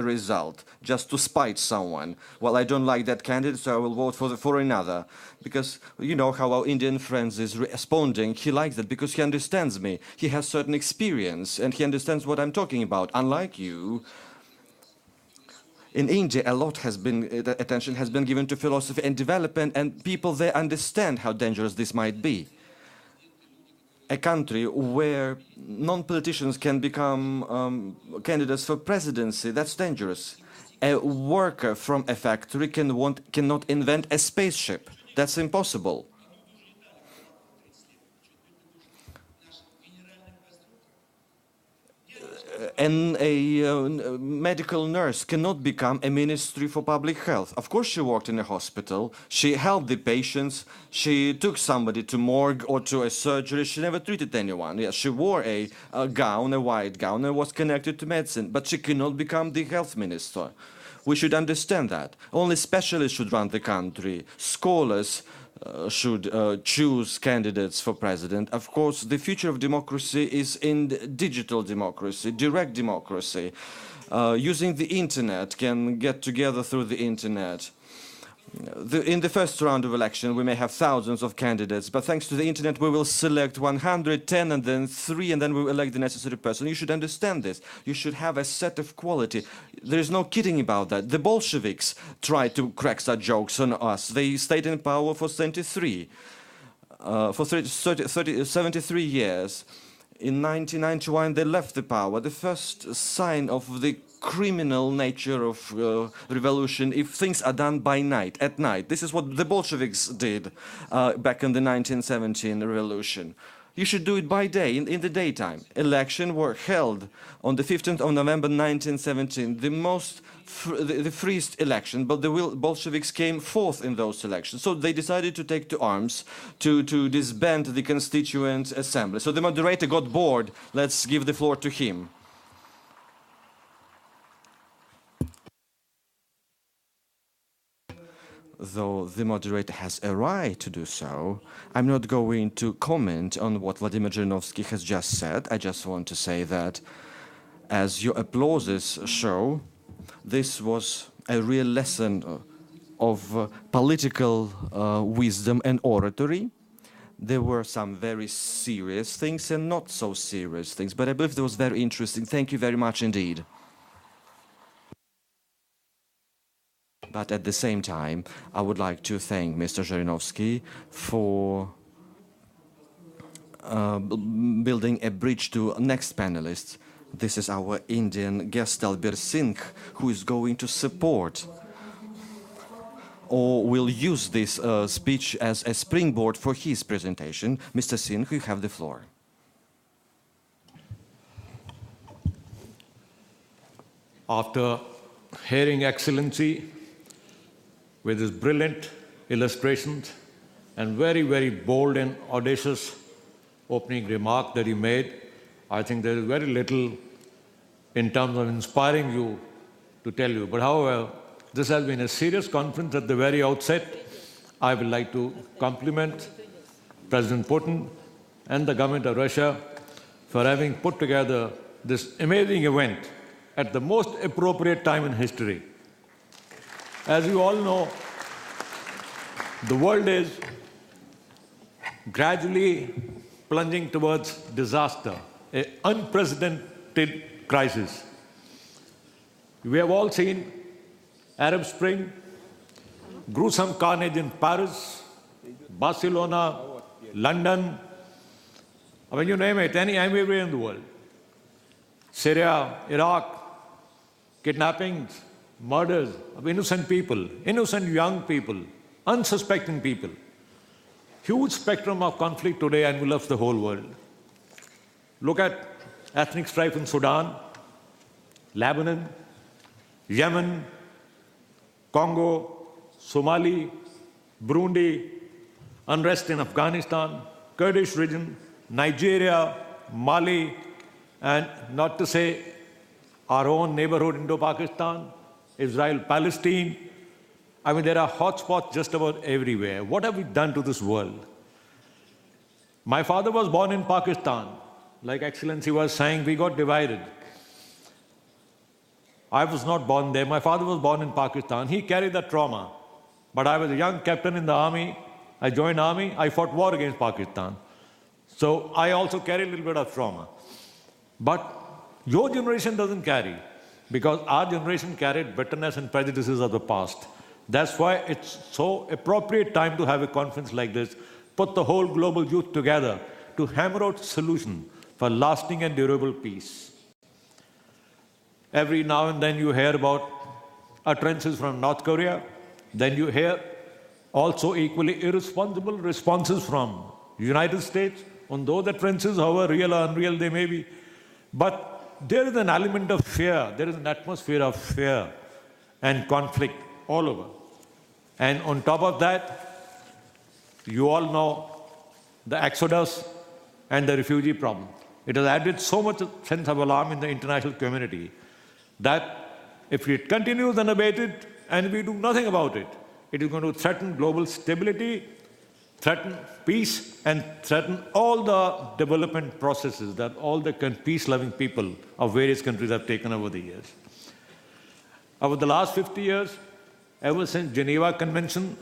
result, just to spite someone. Well, I don't like that candidate, so I will vote for another. Because you know how our Indian friend is responding. He likes that because he understands me. He has certain experience, and he understands what I'm talking about, unlike you. In India, a lot attention has been given to philosophy and development, and people there understand how dangerous this might be. A country where non-politicians can become candidates for presidency, that's dangerous. A worker from a factory cannot invent a spaceship. That's impossible. And a medical nurse cannot become a ministry for public health. Of course, she worked in a hospital. She helped the patients. She took somebody to morgue or to a surgery. She never treated anyone. Yes, she wore a gown, a white gown, and was connected to medicine. But she cannot become the health minister. We should understand that. Only specialists should run the country. Scholars should choose candidates for president. Of course, the future of democracy is in digital democracy, direct democracy. Using the internet, can get together through the internet. In the first round of election, we may have thousands of candidates, but thanks to the internet, we will select 110 and then 3, and then we will elect the necessary person. You should understand this. You should have a set of quality. There is no kidding about that. The Bolsheviks tried to crack such jokes on us. They stayed in power for 73 years. In 1991, they left the power. The first sign of the criminal nature of revolution, if things are done by night, at night. This is what the Bolsheviks did back in the 1917 revolution. You should do it by day, in the daytime. Elections were held on the 15th of November 1917, the freest election, but the Bolsheviks came fourth in those elections. So they decided to take to arms to disband the Constituent Assembly. So the moderator got bored. Let's give the floor to him. Though the moderator has a right to do so, I'm not going to comment on what Vladimir Zhirinovsky has just said. I just want to say that, as your applauses show, this was a real lesson of political wisdom and oratory. There were some very serious things and not so serious things, but I believe it was very interesting. Thank you very much indeed. But at the same time, I would like to thank Mr. Zhirinovsky for building a bridge to next panelists. This is our Indian guest, Dalbir Singh, who is going to support or will use this speech as a springboard for his presentation. Mr. Singh, you have the floor. After hearing Excellency with his brilliant illustrations and very, very bold and audacious opening remark that he made, I think there is very little in terms of inspiring you to tell you. But however, this has been a serious conference at the very outset. I would like to compliment President Putin and the government of Russia for having put together this amazing event at the most appropriate time in history. As you all know, the world is gradually plunging towards disaster, an unprecedented crisis. We have all seen Arab Spring, gruesome carnage in Paris, Barcelona, London, I mean, you name it, anywhere in the world. Syria, Iraq, kidnappings, murders of innocent people, innocent young people, unsuspecting people. Huge spectrum of conflict today envelops the whole world. Look at ethnic strife in Sudan, Lebanon, Yemen, Congo, Somali, Burundi, unrest in Afghanistan, Kurdish region, Nigeria, Mali, and not to say our own neighborhood Indo-Pakistan, Israel, Palestine. I mean, there are hotspots just about everywhere. What have we done to this world? My father was born in Pakistan. Like Excellency was saying, we got divided. I was not born there. My father was born in Pakistan. He carried that trauma. But I was a young captain in the army. I joined army. I fought war against Pakistan. So I also carry a little bit of trauma. But your generation doesn't carry, because our generation carried bitterness and prejudices of the past. That's why it's so appropriate time to have a conference like this, put the whole global youth together to hammer out solutions for lasting and durable peace. Every now and then you hear about utterances from North Korea, then you hear also equally irresponsible responses from the United States, on those utterances, however real or unreal they may be. But there is an element of fear, there is an atmosphere of fear and conflict all over. And on top of that, you all know the exodus and the refugee problem. It has added so much sense of alarm in the international community that if it continues unabated and we do nothing about it, it is going to threaten global stability, threaten peace, and threaten all the development processes that all the peace-loving people of various countries have taken over the years. Over the last 50 years, ever since Geneva Convention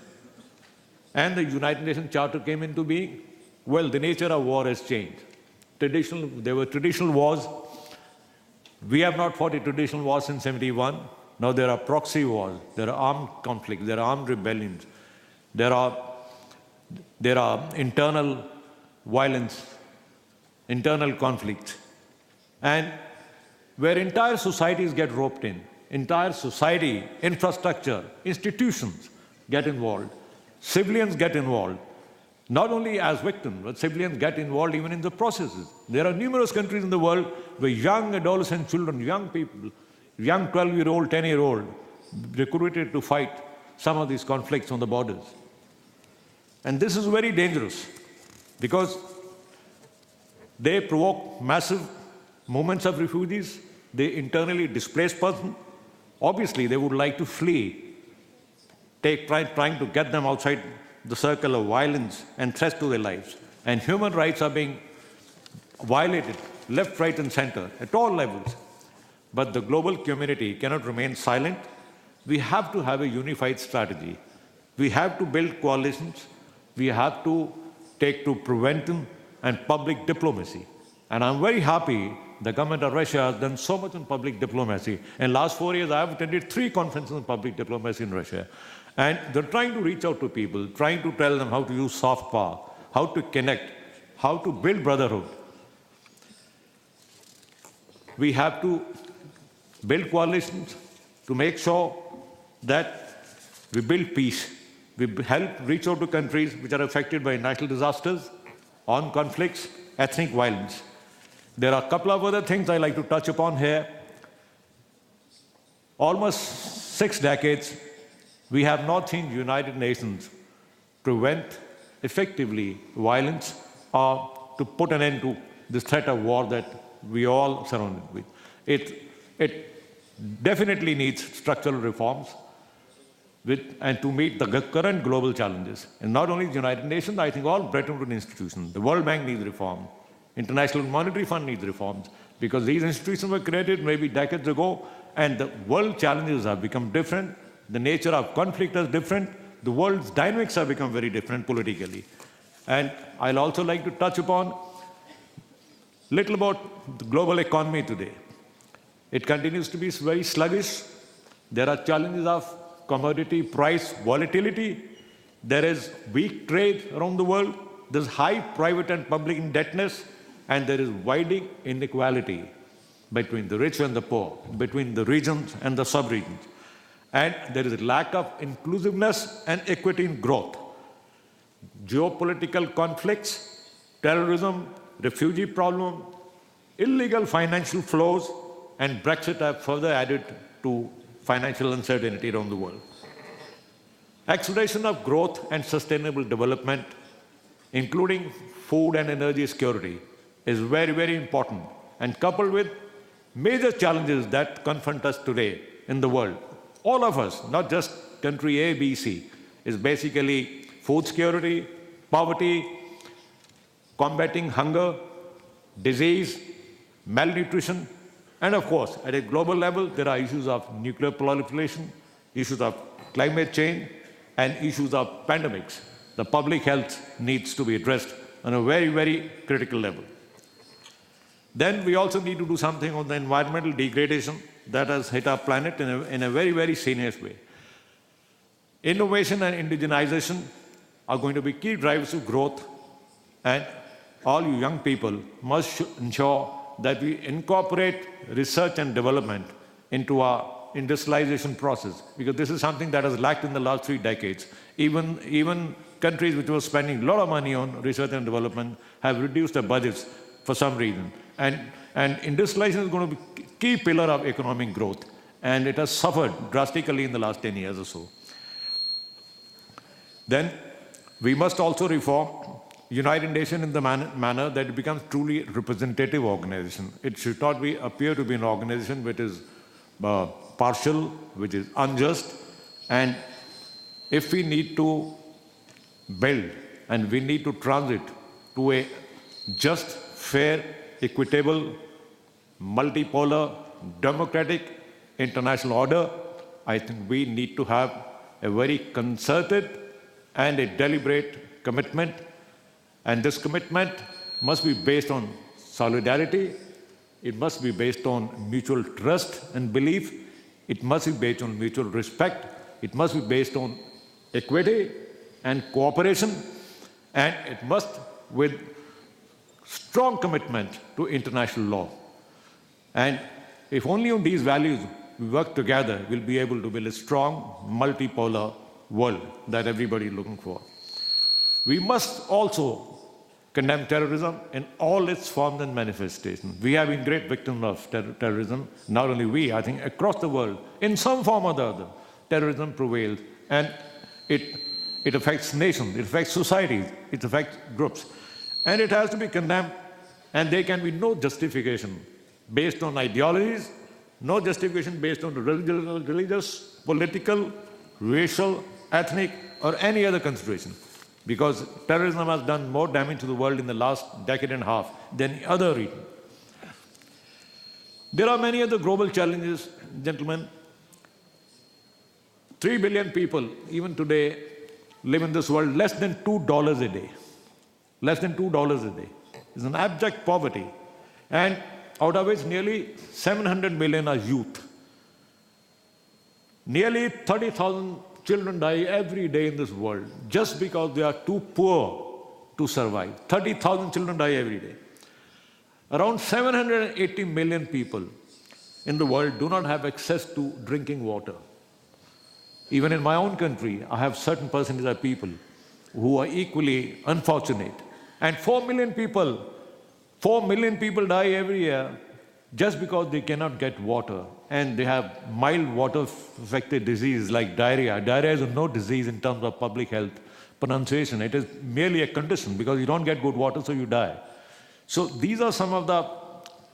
and the United Nations Charter came into being, well, the nature of war has changed. There were traditional wars. We have not fought a traditional war since 71. Now there are proxy wars, there are armed conflicts, there are armed rebellions, there are internal violence, internal conflicts, and where entire societies get roped in, entire society, infrastructure, institutions get involved, civilians get involved, not only as victims, but civilians get involved even in the processes. There are numerous countries in the world where young adolescent children, young people, young 12-year-old, 10-year-old, recruited to fight some of these conflicts on the borders. And this is very dangerous because they provoke massive movements of refugees, they internally displace persons. Obviously, they would like to flee, trying to get them outside the circle of violence and threats to their lives. And human rights are being violated left, right, and center at all levels. But the global community cannot remain silent. We have to have a unified strategy. We have to build coalitions. We have to take to prevention and public diplomacy. And I'm very happy the government of Russia has done so much on public diplomacy. In the last 4 years, I have attended 3 conferences on public diplomacy in Russia. And they're trying to reach out to people, trying to tell them how to use soft power, how to connect, how to build brotherhood. We have to build coalitions to make sure that we build peace. We help reach out to countries which are affected by natural disasters, armed conflicts, ethnic violence. There are a couple of other things I like to touch upon here. Almost 6 decades, we have not seen the United Nations prevent effectively violence or to put an end to this threat of war that we all surrounded with. It definitely needs structural reforms and to meet the current global challenges. And not only the United Nations, I think all Bretton Woods institutions, the World Bank needs reform, International Monetary Fund needs reforms because these institutions were created maybe decades ago and the world challenges have become different. The nature of conflict is different. The world's dynamics have become very different politically. And I'll also like to touch upon little about the global economy today. It continues to be very sluggish. There are challenges of commodity price volatility. There is weak trade around the world. There's high private and public indebtedness. And there is widening inequality between the rich and the poor, between the regions and the sub-regions. And there is a lack of inclusiveness and equity in growth. Geopolitical conflicts, terrorism, refugee problem, illegal financial flows, and Brexit have further added to financial uncertainty around the world. Acceleration of growth and sustainable development, including food and energy security, is very, very important, and coupled with major challenges that confront us today in the world. All of us, not just country A, B, C, is basically food security, poverty, combating hunger, disease, malnutrition, and of course, at a global level, there are issues of nuclear proliferation, issues of climate change, and issues of pandemics. The public health needs to be addressed on a very, very critical level. Then we also need to do something on the environmental degradation that has hit our planet in a very, very serious way. Innovation and indigenization are going to be key drivers of growth, and all you young people must ensure that we incorporate research and development into our industrialization process, because this is something that has lacked in the last 3 decades. Even countries which were spending a lot of money on research and development have reduced their budgets for some reason. And industrialization is going to be a key pillar of economic growth, and it has suffered drastically in the last 10 years or so. Then we must also reform United Nations in the manner that it becomes truly representative organization. It should not appear to be an organization which is partial, which is unjust, and if we need to build and we need to transit to a just, fair, equitable, multipolar, democratic international order, I think we need to have a very concerted and a deliberate commitment. And this commitment must be based on solidarity. It must be based on mutual trust and belief. It must be based on mutual respect. It must be based on equity and cooperation. And it must with strong commitment to international law. And if only on these values we work together, we'll be able to build a strong, multipolar world that everybody is looking for. We must also condemn terrorism in all its forms and manifestations. We have been great victims of terrorism. Not only we, I think across the world, in some form or the other, terrorism prevails, and it affects nations, it affects societies, it affects groups. And it has to be condemned, and there can be no justification based on ideologies, no justification based on religious, political, racial, ethnic, or any other consideration. Because terrorism has done more damage to the world in the last decade and a half than any other region. There are many other global challenges, gentlemen. 3 billion people, even today, live in this world less than $2 a day. Less than $2 a day. It's an abject poverty. And out of which nearly 700 million are youth. Nearly 30,000 children die every day in this world just because they are too poor to survive. 30,000 children die every day. Around 780 million people in the world do not have access to drinking water. Even in my own country, I have certain percentage of people who are equally unfortunate. And 4 million people die every year just because they cannot get water. And they have mild water-affected disease like diarrhea. Diarrhea is no disease in terms of public health pronunciation. It is merely a condition because you don't get good water, so you die. So these are some of the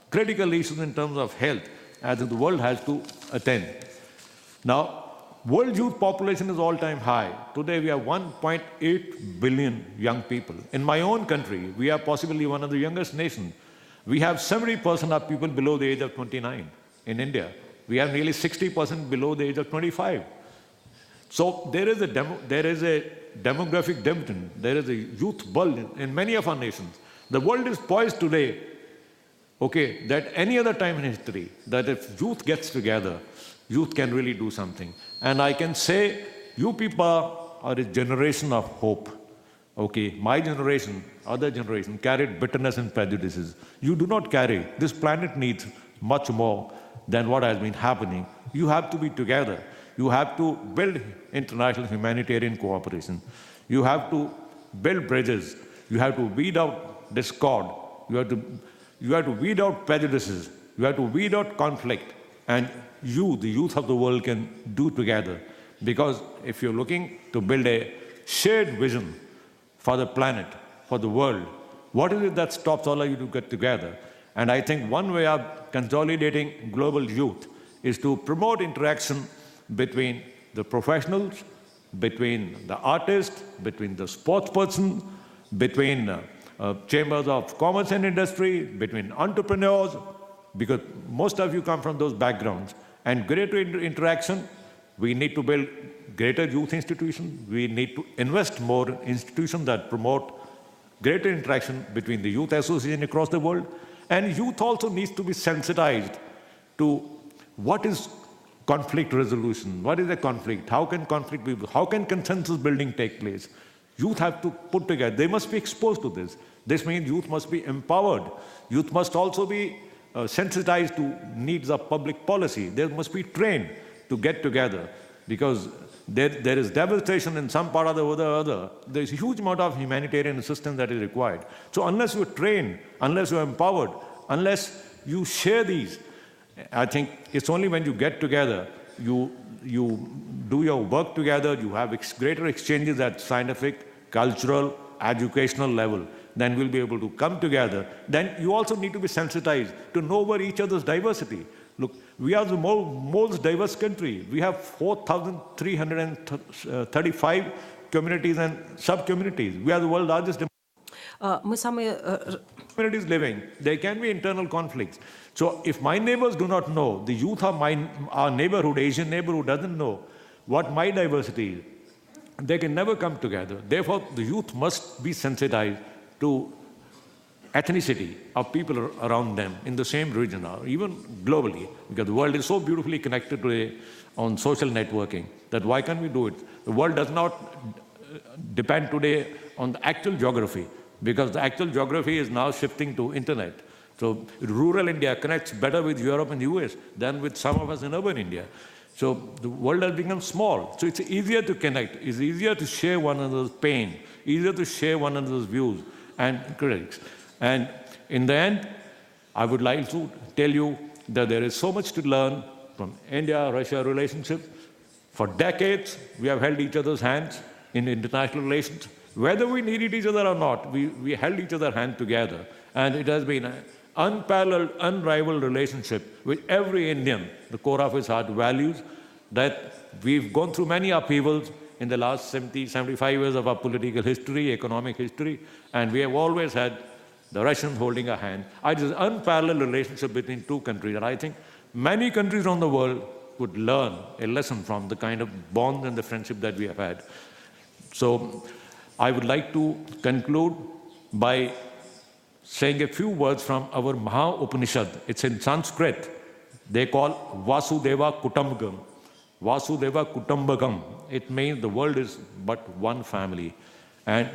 critical issues in terms of health that the world has to attend. Now, World youth population is all-time high. Today we have 1.8 billion young people. In my own country, we are possibly one of the youngest nations. We have 70% of people below the age of 29 in India. We have nearly 60% below the age of 25. So there is a demographic dividend, there is a youth bull in many of our nations. The world is poised today, okay, that any other time in history, that if youth gets together, youth can really do something. And I can say, you people are a generation of hope. Okay, my generation, other generation, carried bitterness and prejudices. You do not carry. This planet needs much more than what has been happening. You have to be together. You have to build international humanitarian cooperation. You have to build bridges. You have to weed out discord. You have to weed out prejudices. You have to weed out conflict. And you, the youth of the world, can do together. Because if you're looking to build a shared vision for the planet, for the world, what is it that stops all of you to get together? And I think one way of consolidating global youth is to promote interaction between the professionals, between the artists, between the sportsperson, between chambers of commerce and industry, between entrepreneurs, because most of you come from those backgrounds. And greater interaction, we need to build greater youth institutions. We need to invest more in institutions that promote greater interaction between the youth association across the world. And youth also needs to be sensitized to what is conflict resolution, what is a conflict, how can conflict be, how can consensus building take place? Youth have to put together, they must be exposed to this. This means youth must be empowered. Youth must also be sensitized to needs of public policy. They must be trained to get together, because there is devastation in some part of the other. There is a huge amount of humanitarian assistance that is required. So unless you are trained, unless you are empowered, unless you share these, I think it's only when you get together, you do your work together, you have greater exchanges at scientific, cultural, educational level, then we'll be able to come together. Then you also need to be sensitized to know about each other's diversity. Look, we are the most diverse country. We have 4,335 communities and sub-communities. We are the world's largest communities living. There can be internal conflicts. So if my neighbors do not know, the youth of our neighborhood, Asian neighborhood, doesn't know what my diversity is, they can never come together. Therefore, the youth must be sensitized to ethnicity of people around them in the same region or even globally, because the world is so beautifully connected today on social networking that why can't we do it? The world does not depend today on the actual geography, because the actual geography is now shifting to internet. So rural India connects better with Europe and US than with some of us in urban India. So the world has become small. So it's easier to connect. It's easier to share one another's pain, easier to share one another's views and critics. And in the end, I would like to tell you that there is so much to learn from India-Russia relationship. For decades, we have held each other's hands in international relations. Whether we needed each other or not, we held each other's hand together. And it has been an unparalleled, unrivaled relationship with every Indian, the core of his heart values, that we've gone through many upheavals in the last 70, 75 years of our political history, economic history, and we have always had the Russians holding our hand. It is an unparalleled relationship between two countries, and I think many countries around the world would learn a lesson from the kind of bond and the friendship that we have had. So I would like to conclude by saying a few words from our Maha Upanishad. It's in Sanskrit. They call Vasudeva Kutumbakam. Vasudeva Kutumbakam. It means the world is but one family. And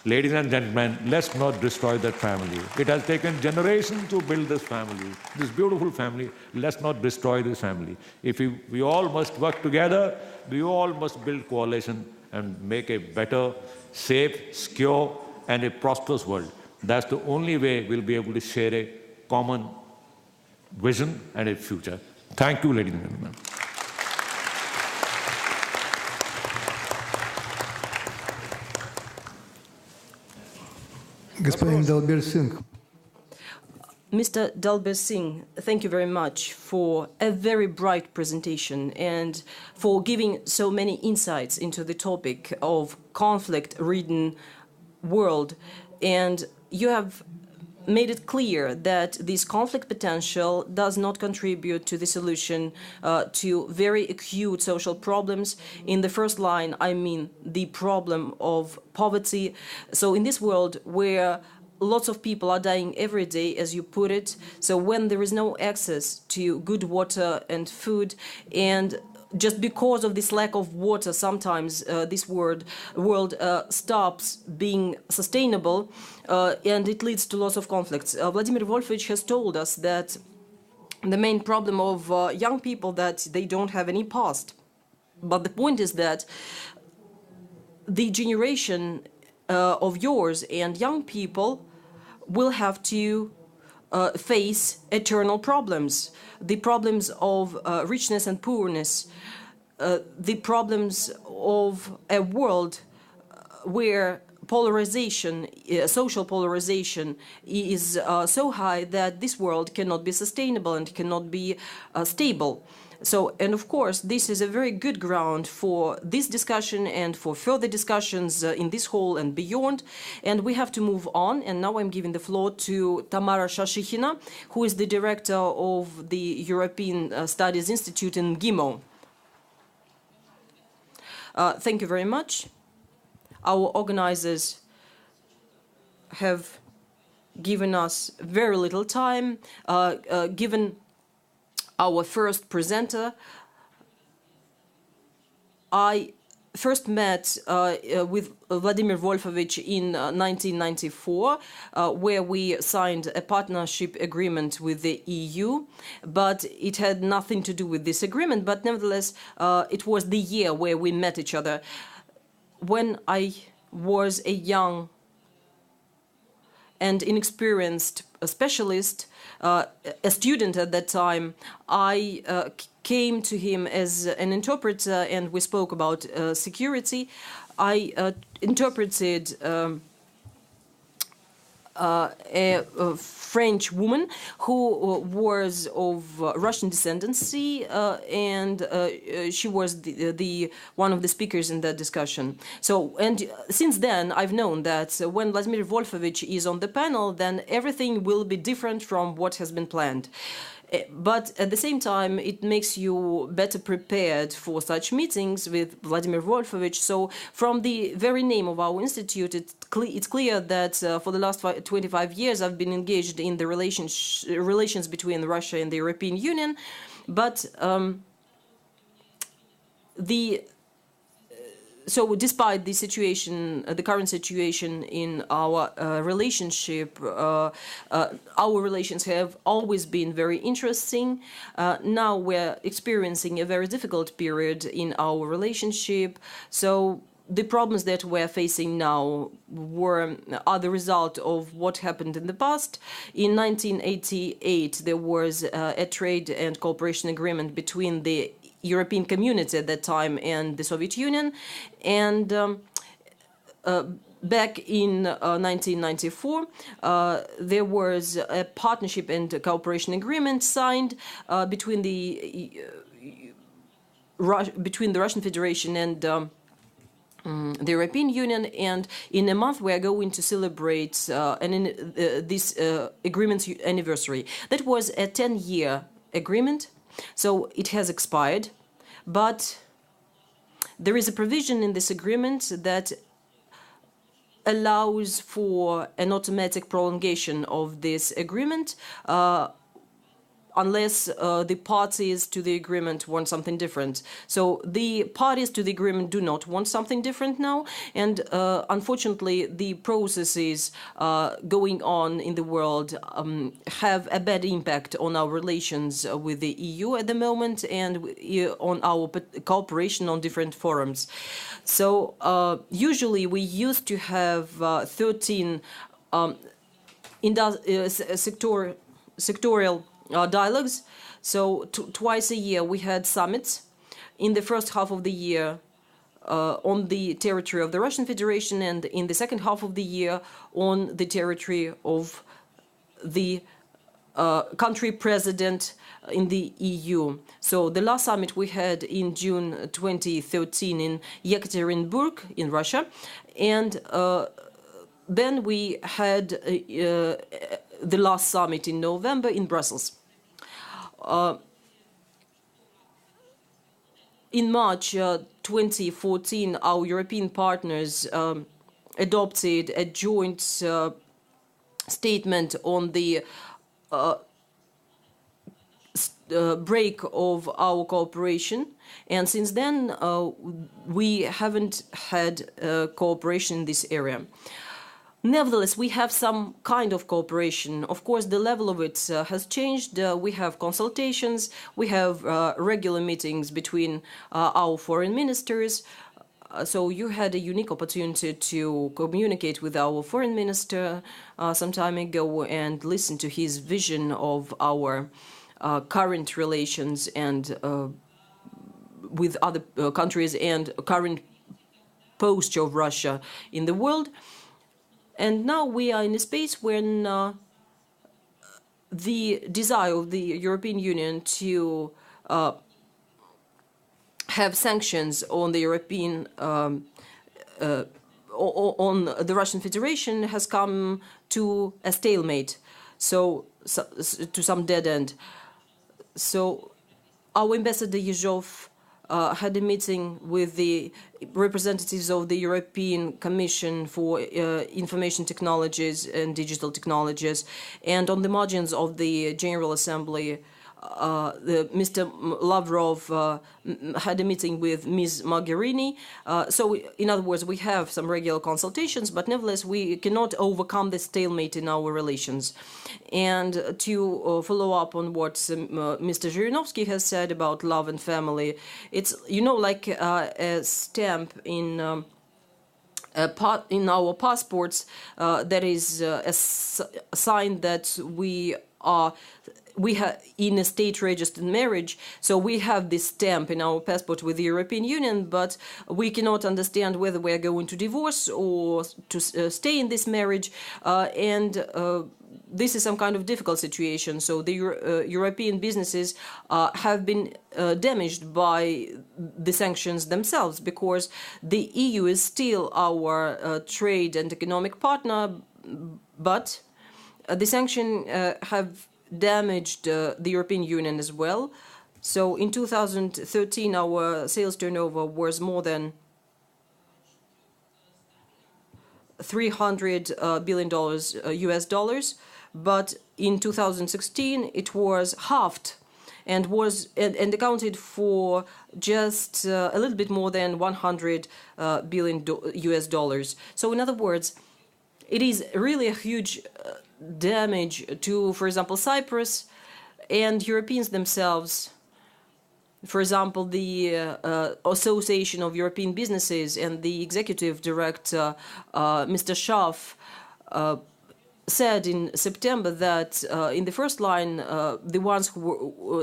ladies and gentlemen, let's not destroy that family. It has taken generations to build this family, this beautiful family. Let's not destroy this family. If we all must work together, we all must build coalition and make a better, safe, secure, and a prosperous world. That's the only way we'll be able to share a common vision and a future. Thank you, ladies and gentlemen. Господин Далбер Синг. Mr. Dalbir Singh, thank you very much for a very bright presentation and for giving so many insights into the topic of conflict-ridden world. And you have made it clear that this conflict potential does not contribute to the solution to very acute social problems. In the first line, I mean the problem of poverty. So in this world where lots of people are dying every day, as you put it, so when there is no access to good water and food, and just because of this lack of water, sometimes this world stops being sustainable, and it leads to lots of conflicts. Vladimir Wolfovich has told us that the main problem of young people that they don't have any past. But the point is that the generation of yours and young people will have to face eternal problems, the problems of richness and poorness, the problems of a world where polarization, social polarization is so high that this world cannot be sustainable and cannot be stable. So, and of course, this is a very good ground for this discussion and for further discussions in this hall and beyond. And we have to move on. And now I'm giving the floor to Tamara Shashikhina, who is the director of the European Studies Institute in GIMO. Thank you very much. Our organizers have given us very little time, given our first presenter. I first met with Vladimir Wolfovich in 1994, where we signed a partnership agreement with the EU, but it had nothing to do with this agreement. But nevertheless, it was the year where we met each other. When I was a young and inexperienced specialist, a student at that time, I came to him as an interpreter and we spoke about security. I interpreted a French woman who was of Russian descendancy, and she was the one of the speakers in that discussion. So, and since then, I've known that when Vladimir Wolfovich is on the panel, then everything will be different from what has been planned. But at the same time, it makes you better prepared for such meetings with Vladimir Wolfovich. So from the very name of our institute, it's clear that for the last 25 years, I've been engaged in the relations between Russia and the European Union. But so despite the situation, the current situation in our relationship, our relations have always been very interesting. Now we're experiencing a very difficult period in our relationship. So the problems that we're facing now are the result of what happened in the past. In 1988, there was a trade and cooperation agreement between the European community at that time and the Soviet Union, and back in 1994 there was a partnership and cooperation agreement signed between the Russian Federation and the European Union, and in a month we are going to celebrate this agreement's anniversary. That was a 10-year agreement. So it has expired, but there is a provision in this agreement that allows for an automatic prolongation of this agreement unless the parties to the agreement want something different. So the parties to the agreement do not want something different now, and unfortunately the processes going on in the world have a bad impact on our relations with the EU at the moment and on our cooperation on different forums. So usually we used to have 13 sectorial dialogues. So twice a year we had summits. In the first half of the year on the territory of the Russian Federation, and in the second half of the year on the territory of the country president in the EU. So the last summit we had in June 2013 in Yekaterinburg in Russia, and then we had the last summit in November in Brussels. In March 2014, our European partners adopted a joint statement on the break of our cooperation, and since then we haven't had cooperation in this area. Nevertheless, we have some kind of cooperation. Of course, the level of it has changed. We have consultations, we have regular meetings between our foreign ministers. So you had a unique opportunity to communicate with our foreign minister some time ago and listen to his vision of our current relations and with other countries and current posture of Russia in the world. And now we are in a space when the desire of the European Union to have sanctions on the European on the Russian Federation has come to a stalemate, so to some dead end. So our ambassador Yezhov had a meeting with the representatives of the European Commission for Information Technologies and Digital Technologies, and on the margins of the General Assembly, Mr. Lavrov had a meeting with Ms. Mogherini. So, in other words, we have some regular consultations, but nevertheless, we cannot overcome the stalemate in our relations. And to follow up on what Mr. Zhirinovsky has said about love and family, it's, you know, like a stamp in our passports that is a sign that we have in a state-registered marriage, so we have this stamp in our passport with the European Union, but we cannot understand whether we are going to divorce or to stay in this marriage, and this is some kind of difficult situation. So the European businesses have been damaged by the sanctions themselves, because the EU is still our trade and economic partner, but the sanctions have damaged the European Union as well. So in 2013, our sales turnover was more than $300 billion US dollars, but in 2016 it was halved and accounted for just a little bit more than 100 billion US dollars. So in other words, it is really a huge damage to, for example, Cyprus and Europeans themselves. For example, the Association of European Businesses and the executive director, Mr. Schaaf, said in September that in the first line, the ones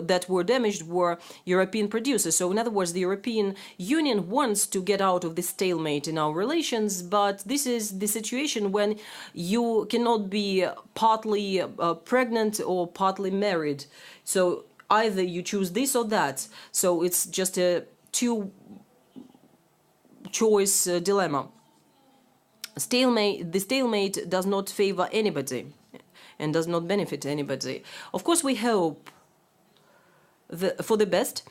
that were damaged were European producers. So in other words, the European Union wants to get out of this stalemate in our relations, but this is the situation when you cannot be partly pregnant or partly married. So either you choose this or that. So it's just a two-choice dilemma. The stalemate does not favor anybody and does not benefit anybody. Of course, we hope for the best,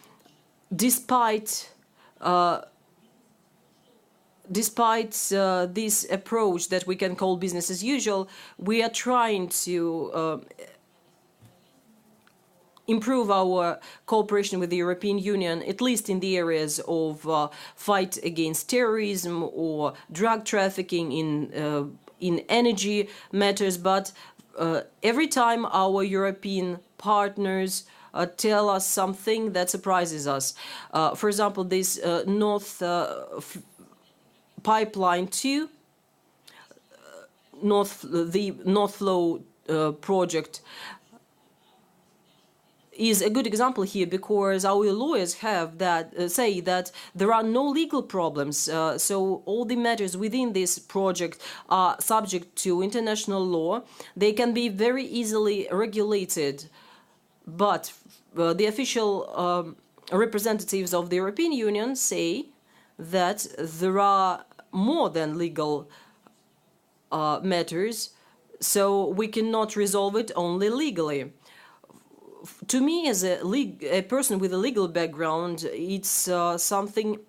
despite this approach that we can call business as usual. We are trying to improve our cooperation with the European Union, at least in the areas of fight against terrorism or drug trafficking in energy matters. But every time our European partners tell us something that surprises us. For example, this Pipeline 2, the North Flow project, is a good example here, because our lawyers have that say that there are no legal problems. So all the matters within this project are subject to international law. They can be very easily regulated, but the official representatives of the European Union say that there are more than legal matters, so we cannot resolve it only legally. To me, as a person with a legal background, it's something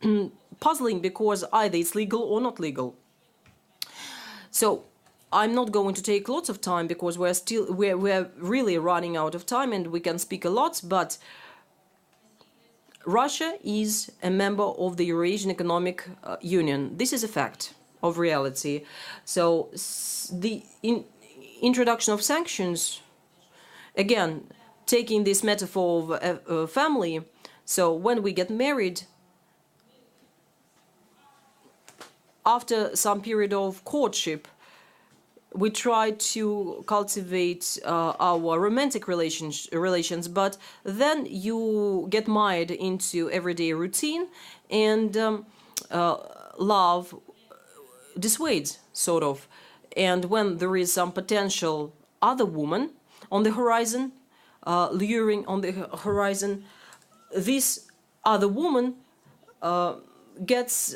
puzzling, because either it's legal or not legal. So I'm not going to take lots of time, because we're really running out of time and we can speak a lot, but Russia is a member of the Eurasian Economic Union. This is a fact of reality. So the introduction of sanctions, again, taking this metaphor of a family, so when we get married, after some period of courtship, we try to cultivate our romantic relations, but then you get mired into everyday routine, and love dissuades, sort of. And when there is some potential other woman on the horizon, luring on the horizon, this other woman gets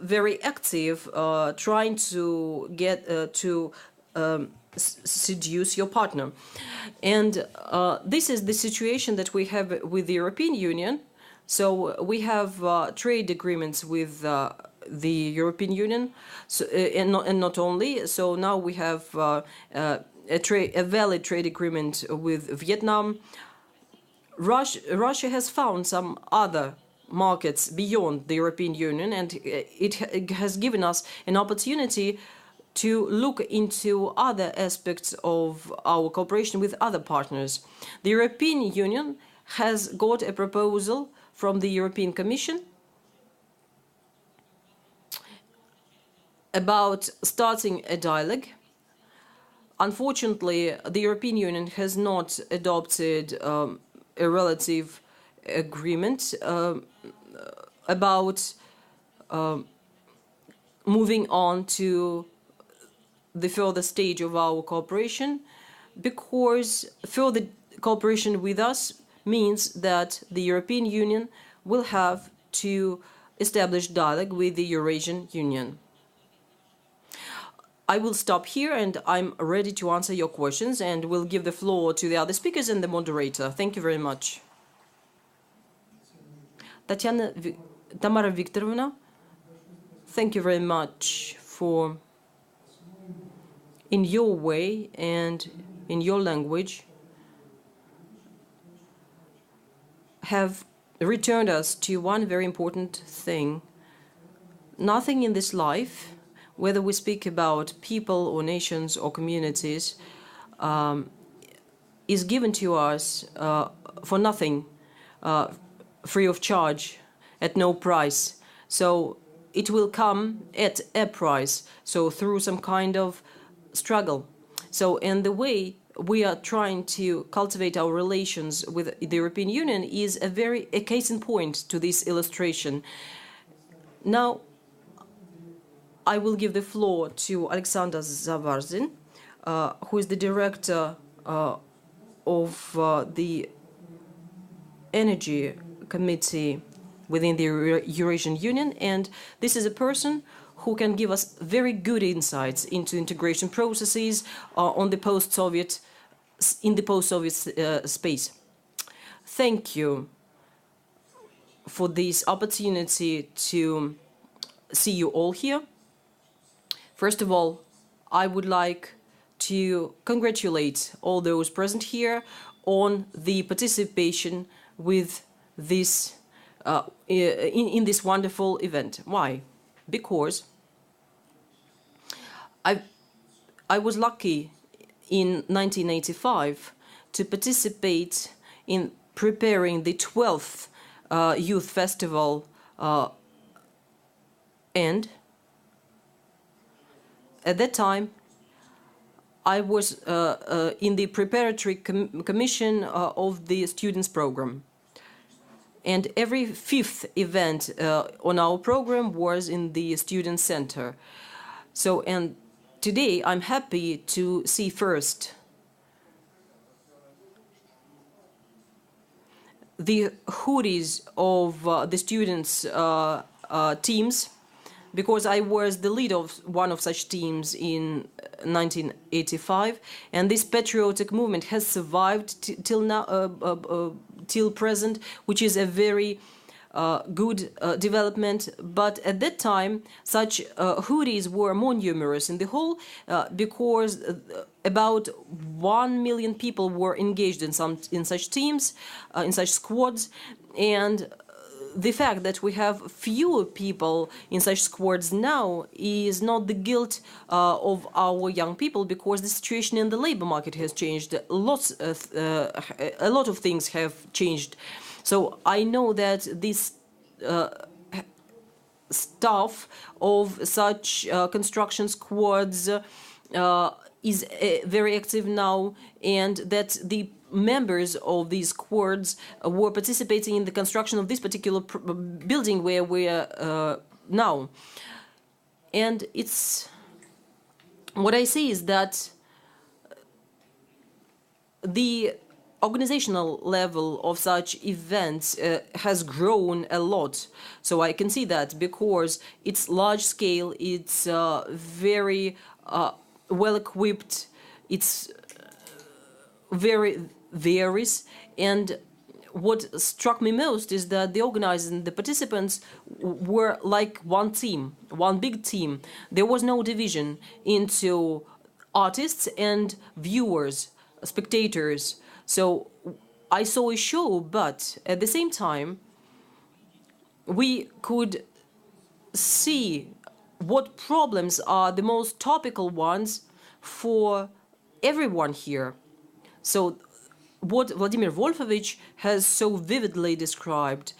very active, trying to get to seduce your partner. And this is the situation that we have with the European Union. So we have trade agreements with the European Union, so, and not only. So now we have a valid trade agreement with Vietnam. Russia has found some other markets beyond the European Union, and it has given us an opportunity to look into other aspects of our cooperation with other partners. The European Union has got a proposal from the European Commission about starting a dialogue. Unfortunately, the European Union has not adopted a relative agreement about moving on to the further stage of our cooperation, because further cooperation with us means that the European Union will have to establish dialogue with the Eurasian Union. I will stop here, and I'm ready to answer your questions, and will give the floor to the other speakers and the moderator. Thank you very much. Tamara Viktorovna, thank you very much for, in your way and in your language, have returned us to one very important thing. Nothing in this life, whether we speak about people or nations or communities, is given to us for nothing, free of charge, at no price. So it will come at a price, so through some kind of struggle. So in the way we are trying to cultivate our relations with the European Union is a case in point to this illustration. Now, I will give the floor to Alexander Zavarzin, who is the director of the Energy Committee within the Eurasian Union, and this is a person who can give us very good insights into integration processes in the post-Soviet space. Thank you for this opportunity to see you all here. First of all, I would like to congratulate all those present here on the participation with this in this wonderful event. Why? Because I was lucky in 1985 to participate in preparing the 12th Youth Festival, and at that time I was in the preparatory commission of the students program. And every fifth event on our program was in the student center. So, and today I'm happy to see first the hoodies of the students' teams, because I was the lead of one of such teams in 1985, and this patriotic movement has survived till now, till present, which is a very good development. But at that time, such hoodies were more numerous in the whole, because about 1 million people were engaged in such teams, in such squads, and the fact that we have fewer people in such squads now is not the guilt of our young people, because the situation in the labor market has changed. A lot of things have changed. So I know that this staff of such construction squads is very active now, and that the members of these squads were participating in the construction of this particular building where we are now. And it's what I see is that the organizational level of such events has grown a lot. So I can see that because it's large scale, it's very well equipped, it's very varies. And what struck me most is that the organizers and the participants were like one team, one big team. There was no division into artists and viewers, spectators. So I saw a show, but at the same time, we could see what problems are the most topical ones for everyone here. So what Vladimir Wolfovich has so vividly described,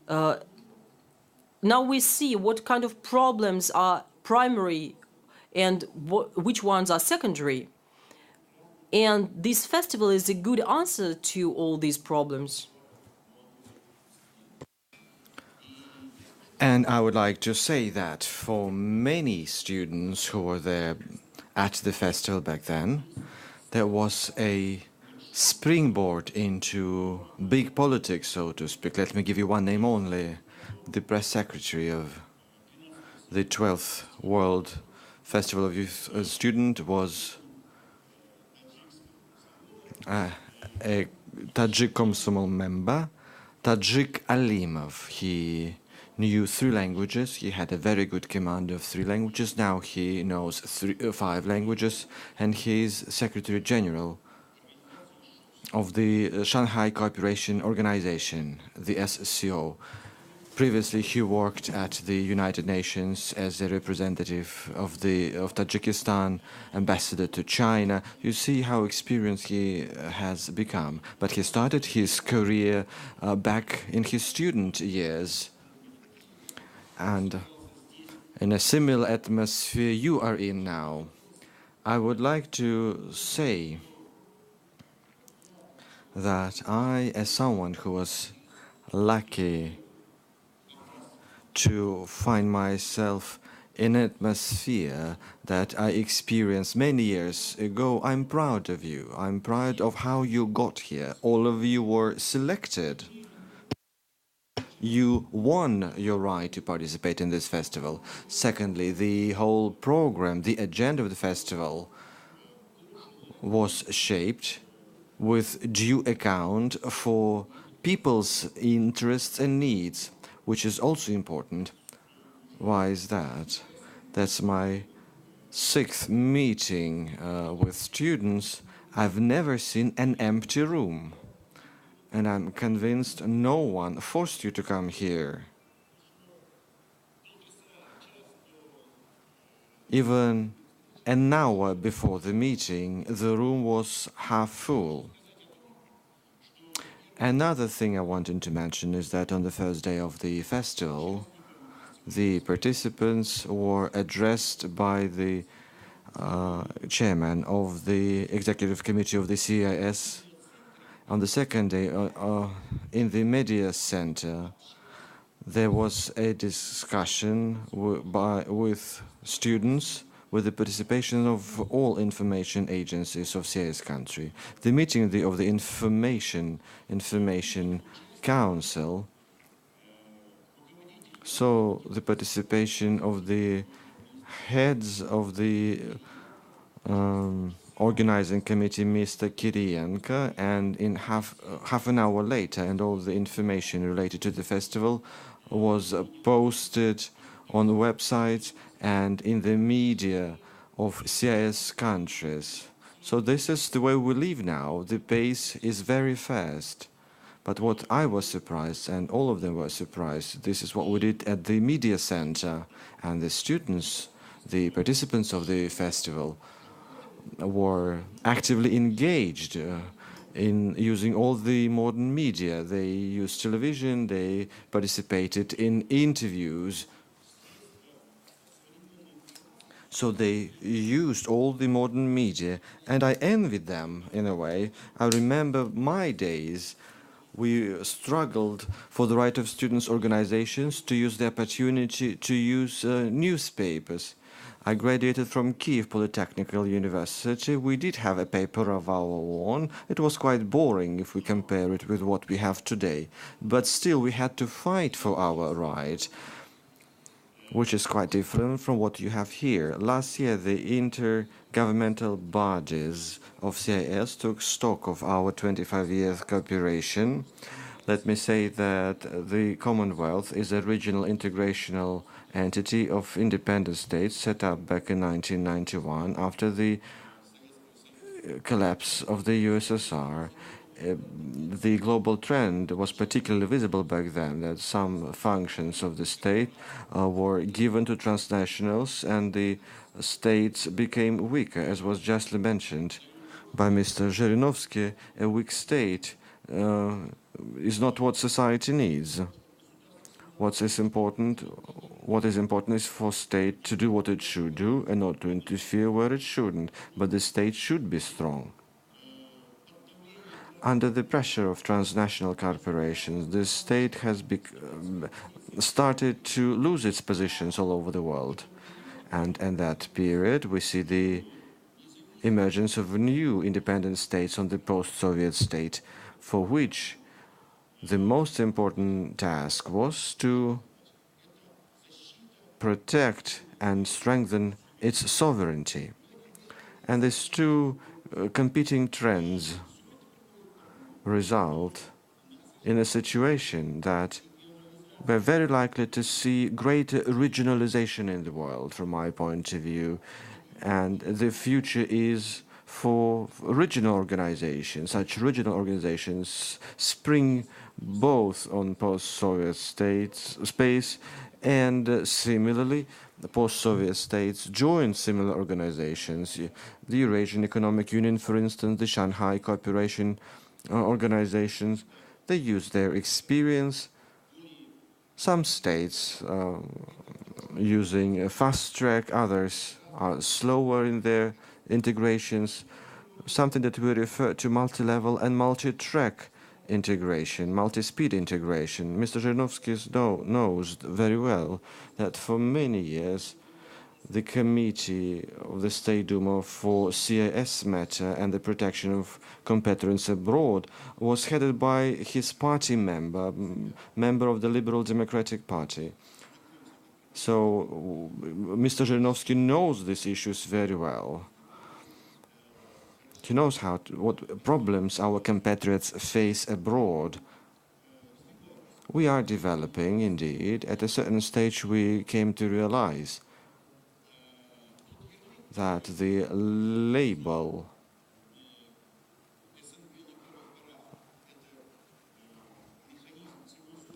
now we see what kind of problems are primary and which ones are secondary. And this festival is a good answer to all these problems. And I would like to say that for many students who were there at the festival back then, there was a springboard into big politics, so to speak. Let me give you one name only. The press secretary of the 12th World Festival of Youth Student was a Tajik Komsomol member, Tajik Alimov. He knew 3 languages. He had a very good command of 3 languages. Now he knows 5 languages, and he's Secretary General of the Shanghai Cooperation Organization, the SCO. Previously, he worked at the United Nations as a representative of Tajikistan, ambassador to China. You see how experienced he has become. But he started his career back in his student years. And in a similar atmosphere you are in now, I would like to say that I, as someone who was lucky to find myself in an atmosphere that I experienced many years ago, I'm proud of you. I'm proud of how you got here. All of you were selected. You won your right to participate in this festival. Secondly, the whole program, the agenda of the festival was shaped with due account for people's interests and needs, which is also important. Why is that? That's my 6th meeting with students. I've never seen an empty room. And I'm convinced no one forced you to come here. Even an hour before the meeting, the room was half full. Another thing I wanted to mention is that on the first day of the festival, the participants were addressed by the chairman of the executive committee of the CIS. On the second day, in the media center, there was a discussion with students with the participation of all information agencies of CIS country. The meeting of the Information Council saw the participation of the heads of the organizing committee, Mr. Kirienko, and in half an hour later, and all the information related to the festival was posted on the website and in the media of CIS countries. So this is the way we live now. The pace is very fast. But what I was surprised, and all of them were surprised, this is what we did at the media center, and the students, the participants of the festival, were actively engaged in using all the modern media. They used television, they participated in interviews. So they used all the modern media, and I envied them in a way. I remember my days. We struggled for the right of students' organizations to use the opportunity to use newspapers. I graduated from Kiev Polytechnical University. We did have a paper of our own. It was quite boring if we compare it with what we have today. But still, we had to fight for our right, which is quite different from what you have here. Last year, the intergovernmental bodies of CIS took stock of our 25-year cooperation. Let me say that the Commonwealth is a regional integrational entity of independent states set up back in 1991 after the collapse of the USSR. The global trend was particularly visible back then, that some functions of the state were given to transnationals and the states became weaker, as was justly mentioned by Mr. Zhirinovsky. A weak state is not what society needs. What is important is for state to do what it should do and not to interfere where it shouldn't. But the state should be strong. Under the pressure of transnational corporations, the state has started to lose its positions all over the world. And in that period, we see the emergence of new independent states on the post-Soviet state, for which the most important task was to protect and strengthen its sovereignty. And these two competing trends result in a situation that we're very likely to see greater regionalization in the world, from my point of view. And the future is for regional organizations. Such regional organizations spring both on post-Soviet space, and similarly, the post-Soviet states join similar organizations. The Eurasian Economic Union, for instance, the Shanghai Cooperation organizations, they use their experience. Some states using a fast track, others are slower in their integrations, something that we refer to multi-level and multi-track integration, multi-speed integration. Mr. Zhirinovsky knows very well that for many years the Committee of the State Duma for CIS matter and the protection of competitors abroad was headed by his party member of the Liberal Democratic Party. So Mr. Zhirinovsky knows these issues very well. He knows what problems our compatriots face abroad. We are developing, indeed. At a certain stage, we came to realize that the label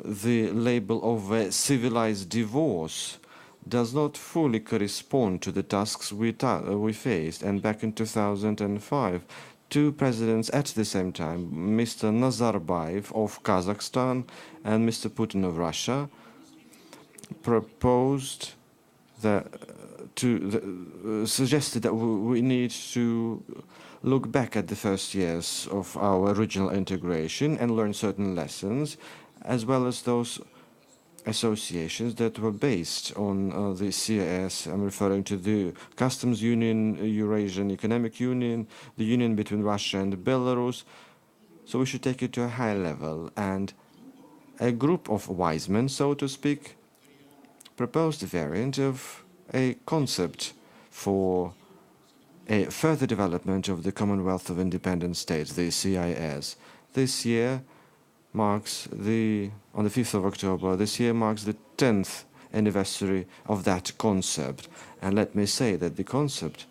of a civilized divorce does not fully correspond to the tasks we faced. And back in 2005, two presidents at the same time, Mr. Nazarbayev of Kazakhstan and Mr. Putin of Russia, proposed suggested that we need to look back at the first years of our original integration and learn certain lessons, as well as those associations that were based on the CIS. I'm referring to the Customs Union, Eurasian Economic Union, the union between Russia and Belarus. So we should take it to a high level. And a group of wise men, so to speak, proposed a variant of a concept for a further development of the Commonwealth of Independent States, the CIS. This year marks on the 5th of October, this year marks the 10th anniversary of that concept. And let me say that the concept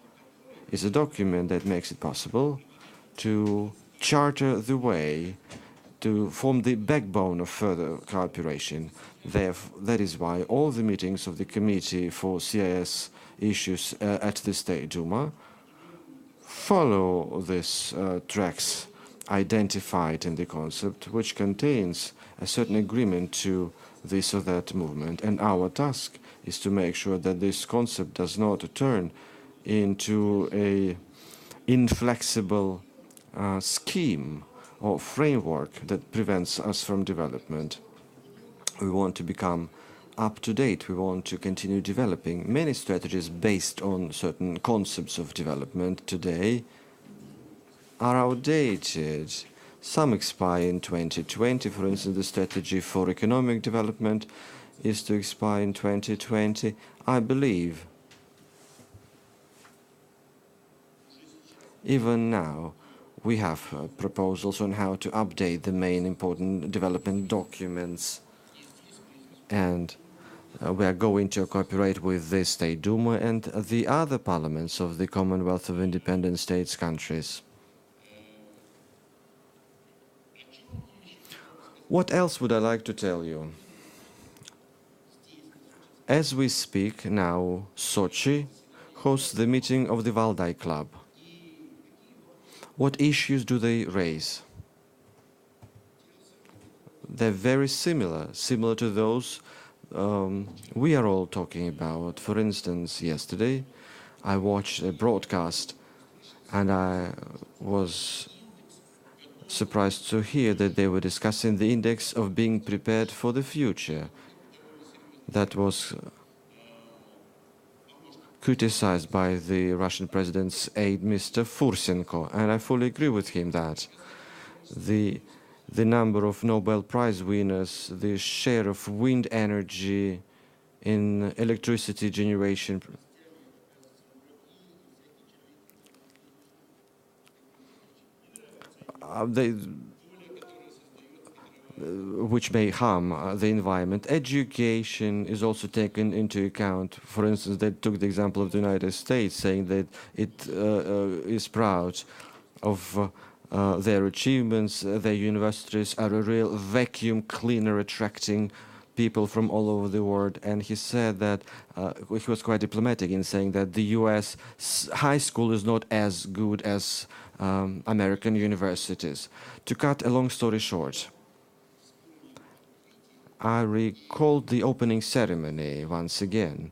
is a document that makes it possible to charter the way to form the backbone of further cooperation. That is why all the meetings of the Committee for CIS issues at the State Duma follow these tracks identified in the concept, which contains a certain agreement to this or that movement. And our task is to make sure that this concept does not turn into an inflexible scheme or framework that prevents us from development. We want to become up to date. We want to continue developing many strategies based on certain concepts of development today are outdated. Some expire in 2020. For instance, the strategy for economic development is to expire in 2020. I believe even now we have proposals on how to update the main important development documents, and we are going to cooperate with the State Duma and the other parliaments of the Commonwealth of Independent States countries. What else would I like to tell you? As we speak now, Sochi hosts the meeting of the Valdai Club. What issues do they raise? They're very similar to those we are all talking about. For instance, yesterday I watched a broadcast and I was surprised to hear that they were discussing the index of being prepared for the future. That was criticized by the Russian president's aide, Mr. Fursenko, and I fully agree with him that the number of Nobel Prize winners, the share of wind energy in electricity generation, which may harm the environment. Education is also taken into account. For instance, they took the example of the United States, saying that it is proud of their achievements. Their universities are a real vacuum cleaner, attracting people from all over the world. And he said that he was quite diplomatic in saying that the U.S. high school is not as good as American universities. To cut a long story short, I recalled the opening ceremony once again.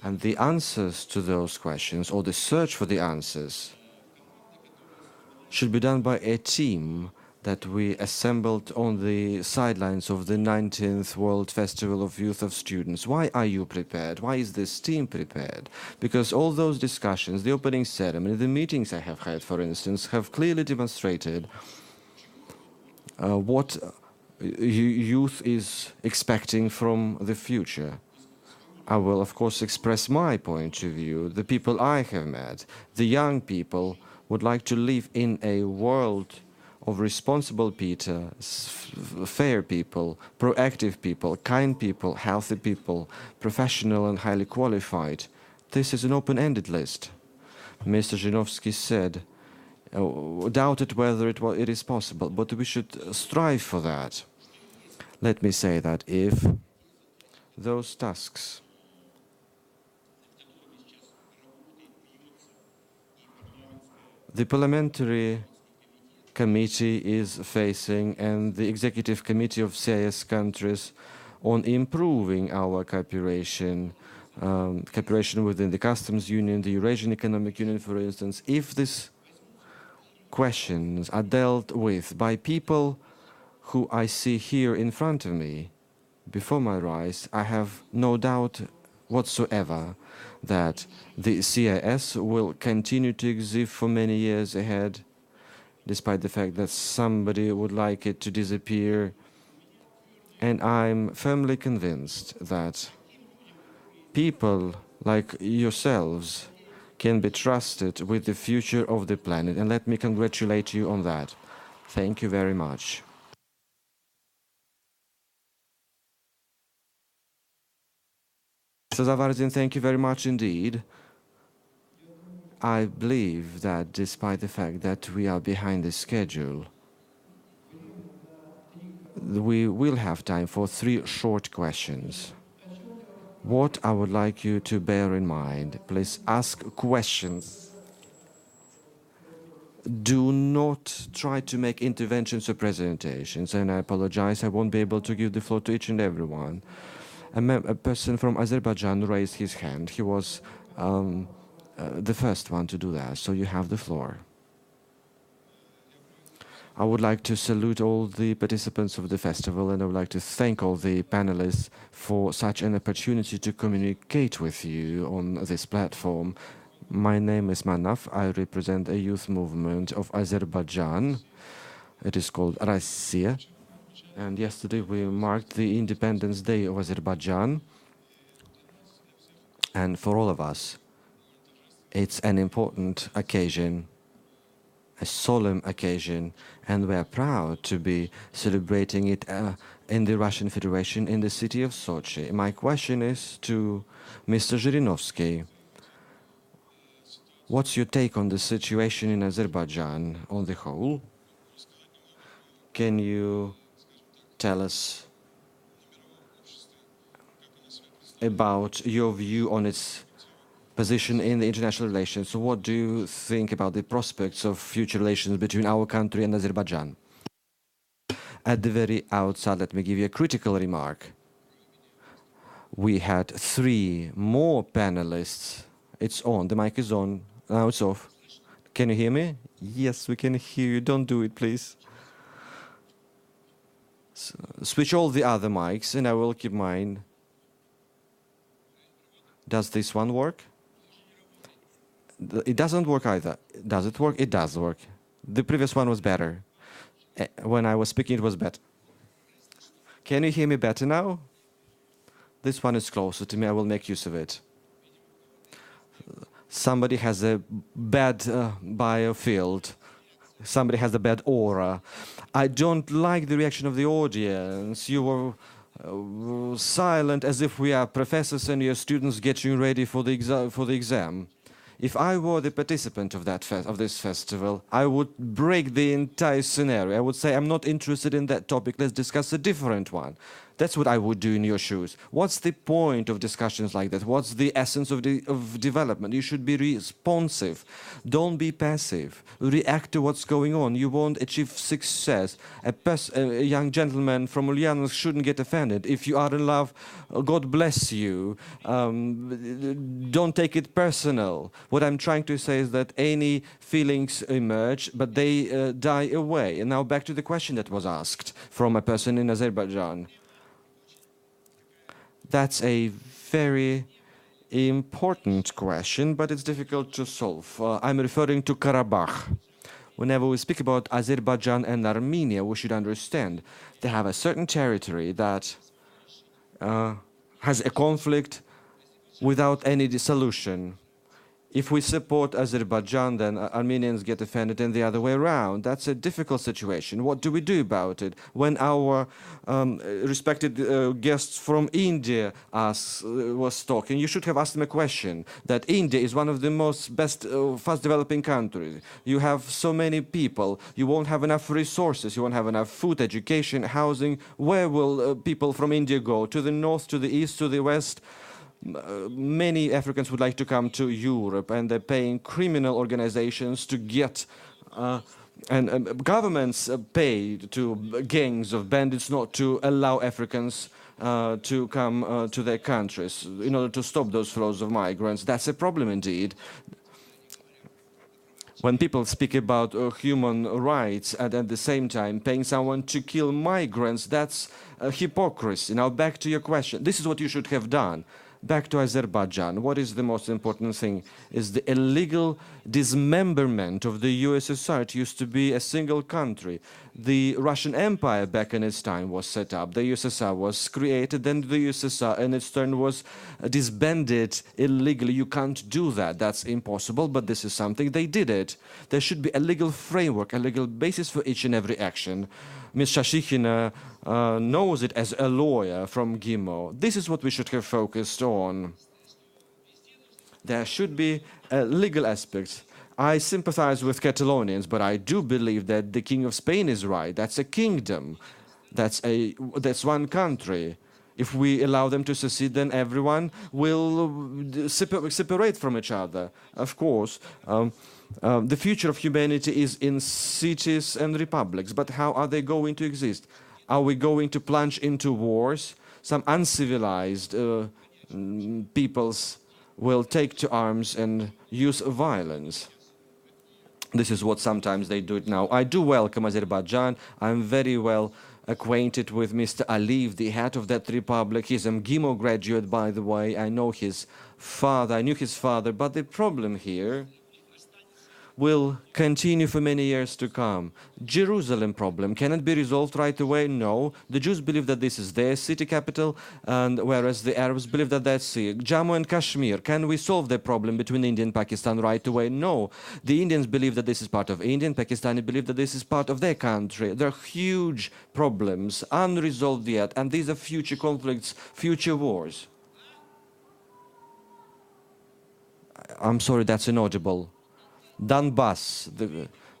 And the answers to those questions, or the search for the answers, should be done by a team that we assembled on the sidelines of the 19th World Festival of Youth of Students. Why are you prepared? Why is this team prepared? Because all those discussions, the opening ceremony, the meetings I have had, for instance, have clearly demonstrated what youth is expecting from the future. I will, of course, express my point of view. The people I have met, the young people, would like to live in a world of responsible people, fair people, proactive people, kind people, healthy people, professional and highly qualified. This is an open-ended list. Mr. Zhinovsky said, doubted whether it is possible, but we should strive for that. Let me say that if those tasks the parliamentary committee is facing and the executive committee of CIS countries on improving our cooperation within the customs union, the Eurasian Economic Union, for instance, if these questions are dealt with by people who I see here in front of me, before my eyes, I have no doubt whatsoever that the CIS will continue to exist for many years ahead, despite the fact that somebody would like it to disappear. And I'm firmly convinced that people like yourselves can be trusted with the future of the planet. And let me congratulate you on that. Thank you very much. Mr. Zavardin, thank you very much indeed. I believe that despite the fact that we are behind the schedule, we will have time for 3 short questions. What I would like you to bear in mind, please ask questions. Do not try to make interventions or presentations, and I apologize, I won't be able to give the floor to each and everyone. A person from Azerbaijan raised his hand. He was the first one to do that, so you have the floor. I would like to salute all the participants of the festival, and I would like to thank all the panelists for such an opportunity to communicate with you on this platform. My name is Manaf. I represent a youth movement of Azerbaijan. It is called Rossiya. And yesterday we marked the Independence Day of Azerbaijan. And for all of us, it's an important occasion, a solemn occasion, and we're proud to be celebrating it in the Russian Federation in the city of Sochi. My question is to Mr. Zhirinovsky. What's your take on the situation in Azerbaijan on the whole? Can you tell us about your view on its position in the international relations? So what do you think about the prospects of future relations between our country and Azerbaijan? At the very outset, let me give you a critical remark. We had 3 more panelists. It's on. The mic is on. Now it's off. Can you hear me? Yes, we can hear you. Don't do it, please. Switch all the other mics, and I will keep mine. Does this one work? It doesn't work either. Does it work? It does work. The previous one was better. When I was speaking, it was better. Can you hear me better now? This one is closer to me. I will make use of it. Somebody has a bad biofield. Somebody has a bad aura. I don't like the reaction of the audience. You were silent as if we are professors and your students getting ready for the exam. If I were the participant of this festival, I would break the entire scenario. I would say, I'm not interested in that topic. Let's discuss a different one. That's what I would do in your shoes. What's the point of discussions like that? What's the essence of development? You should be responsive. Don't be passive. React to what's going on. You won't achieve success. A young gentleman from Ulyanovsk shouldn't get offended. If you are in love, God bless you. Don't take it personal. What I'm trying to say is that any feelings emerge, but they die away. And now back to the question that was asked from a person in Azerbaijan. That's a very important question, but it's difficult to solve. I'm referring to Karabakh. Whenever we speak about Azerbaijan and Armenia, we should understand they have a certain territory that has a conflict without any solution. If we support Azerbaijan, then Armenians get offended and the other way around. That's a difficult situation. What do we do about it? When our respected guests from India was talking, you should have asked them a question, that India is one of the best fast developing countries. You have so many people. You won't have enough resources. You won't have enough food, education, housing. Where will people from India go? To the north, to the east, to the west? Many Africans would like to come to Europe, and they're paying criminal organizations to get, and governments pay to gangs of bandits not to allow Africans to come to their countries in order to stop those flows of migrants. That's a problem indeed. When people speak about human rights and at the same time paying someone to kill migrants, that's hypocrisy. Now back to your question. This is what you should have done. Back to Azerbaijan. What is the most important thing? Is the illegal dismemberment of the USSR. It used to be a single country. The Russian Empire back in its time was set up. The USSR was created, then the USSR in its turn was disbanded illegally. You can't do that. That's impossible, but this is something they did it. There should be a legal framework, a legal basis for each and every action. Ms. Shashikhina knows it as a lawyer from GIMO. This is what we should have focused on. There should be a legal aspect. I sympathize with Catalonians, but I do believe that the King of Spain is right. That's a kingdom. That's one country. If we allow them to secede, then everyone will separate from each other. Of course, the future of humanity is in cities and republics, but how are they going to exist? Are we going to plunge into wars? Some uncivilized peoples will take to arms and use violence. This is what sometimes they do it now. I do welcome Azerbaijan. I'm very well acquainted with Mr. Aliyev, the head of that republic. He's a GIMO graduate, by the way. I know his father. I knew his father. But the problem here will continue for many years to come. Jerusalem problem cannot be resolved right away. No, the Jews believe that this is their city capital, and whereas the Arabs believe that that's it. Jammu and Kashmir, can we solve the problem between India and Pakistan right away? No, the Indians believe that this is part of India, and Pakistani believe that this is part of their country. There are huge problems unresolved yet, and these are future conflicts, future wars. I'm sorry, that's inaudible. Donbass.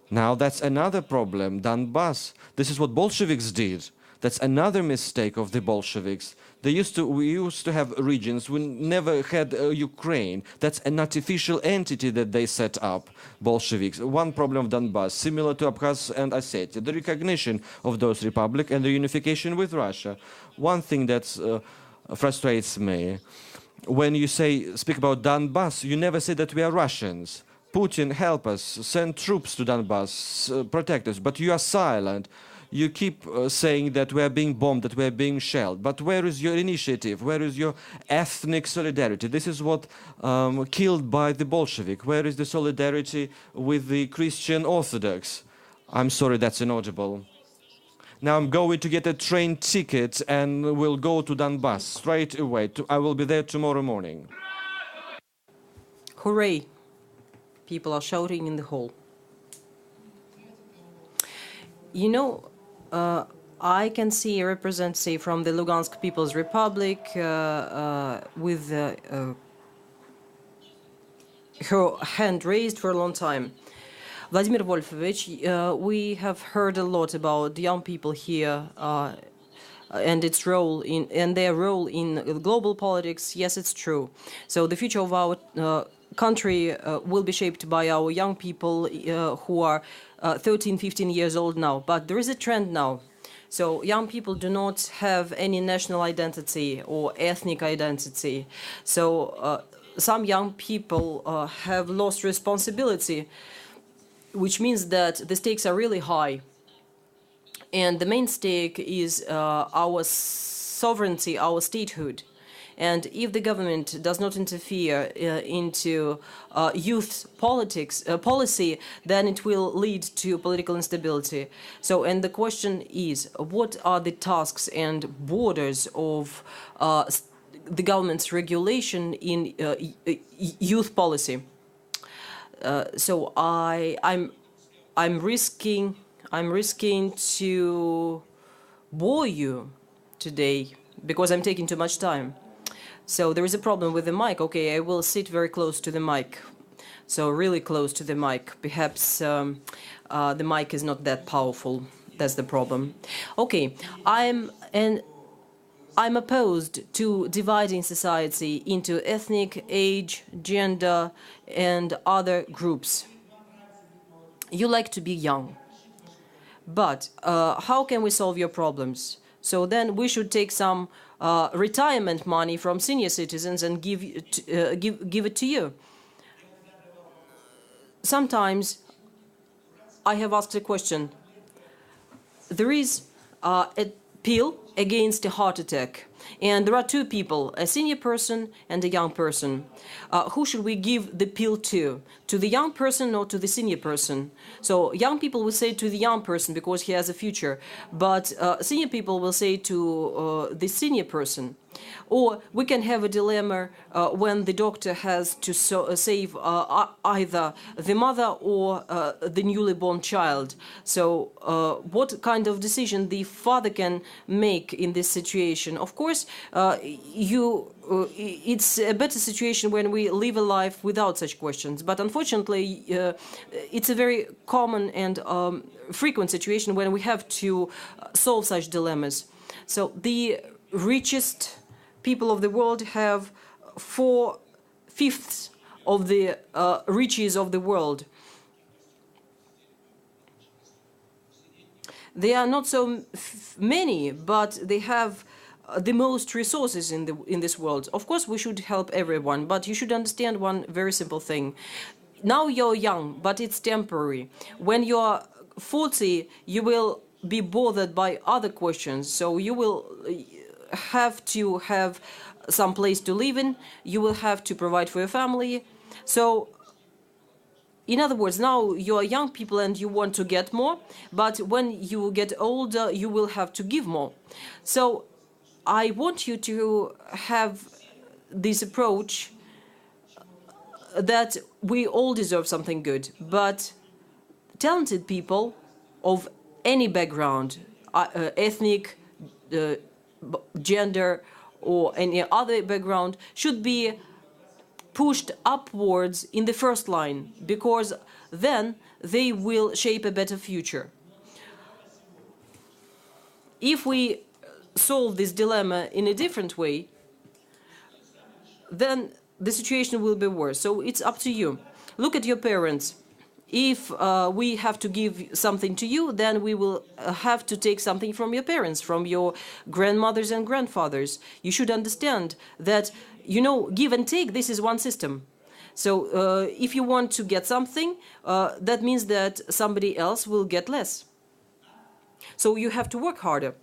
Now that's another problem. Donbass. This is what Bolsheviks did. That's another mistake of the Bolsheviks. We used to have regions. We never had Ukraine. That's an artificial entity that they set up, Bolsheviks. One problem of Donbass, similar to Abkhazia and Ossetia, the recognition of those republics and the unification with Russia. One thing that frustrates me, when you speak about Donbass, you never say that we are Russians. Putin, help us, send troops to Donbass, protect us, but you are silent. You keep saying that we are being bombed, that we are being shelled. But where is your initiative? Where is your ethnic solidarity? This is what killed by the Bolshevik. Where is the solidarity with the Christian Orthodox? I'm sorry, that's inaudible. Now I'm going to get a train ticket and we'll go to Donbass straight away. I will be there tomorrow morning. Hooray! People are shouting in the hall. You know, I can see a representative from the Lugansk People's Republic with her hand raised for a long time. Vladimir Wolfovich, we have heard a lot about young people here and its role and their role in global politics. Yes, it's true. So the future of our country will be shaped by our young people who are 13, 15 years old now. But there is a trend now. So young people do not have any national identity or ethnic identity. So some young people have lost responsibility, which means that the stakes are really high. And the main stake is our sovereignty, our statehood. And if the government does not interfere into youth politics policy, then it will lead to political instability. So, and the question is, what are the tasks and borders of the government's regulation in youth policy? So I'm risking to bore you today because I'm taking too much time. So there is a problem with the mic. Okay, I will sit very close to the mic. So really close to the mic. Perhaps the mic is not that powerful. That's the problem. Okay, I'm opposed to dividing society into ethnic, age, gender, and other groups. You like to be young. But how can we solve your problems? So then we should take some retirement money from senior citizens and give it to you. Sometimes I have asked a question. There is a pill against a heart attack, and there are two people, a senior person and a young person. Who should we give the pill to? To the young person or to the senior person? So young people will say to the young person because he has a future, but senior people will say to the senior person. Or we can have a dilemma when the doctor has to save either the mother or the newly born child. So what kind of decision the father can make in this situation? Of course, it's a better situation when we live a life without such questions. But unfortunately, it's a very common and frequent situation when we have to solve such dilemmas. So the richest people of the world have 4/5 of the riches of the world. They are not so many, but they have the most resources in this world. Of course, we should help everyone, but you should understand one very simple thing. Now you're young, but it's temporary. When you're 40, you will be bothered by other questions. So you will have to have some place to live in. You will have to provide for your family. So, in other words, now you are young people and you want to get more, but when you get older, you will have to give more. So, I want you to have this approach that we all deserve something good, but talented people of any background, ethnic, gender, or any other background, should be pushed upwards in the first line, because then they will shape a better future. If we solve this dilemma in a different way, then the situation will be worse. So it's up to you. Look at your parents. If we have to give something to you, then we will have to take something from your parents, from your grandmothers and grandfathers. You should understand that, give and take, this is one system. So if you want to get something, that means that somebody else will get less. So you have to work harder.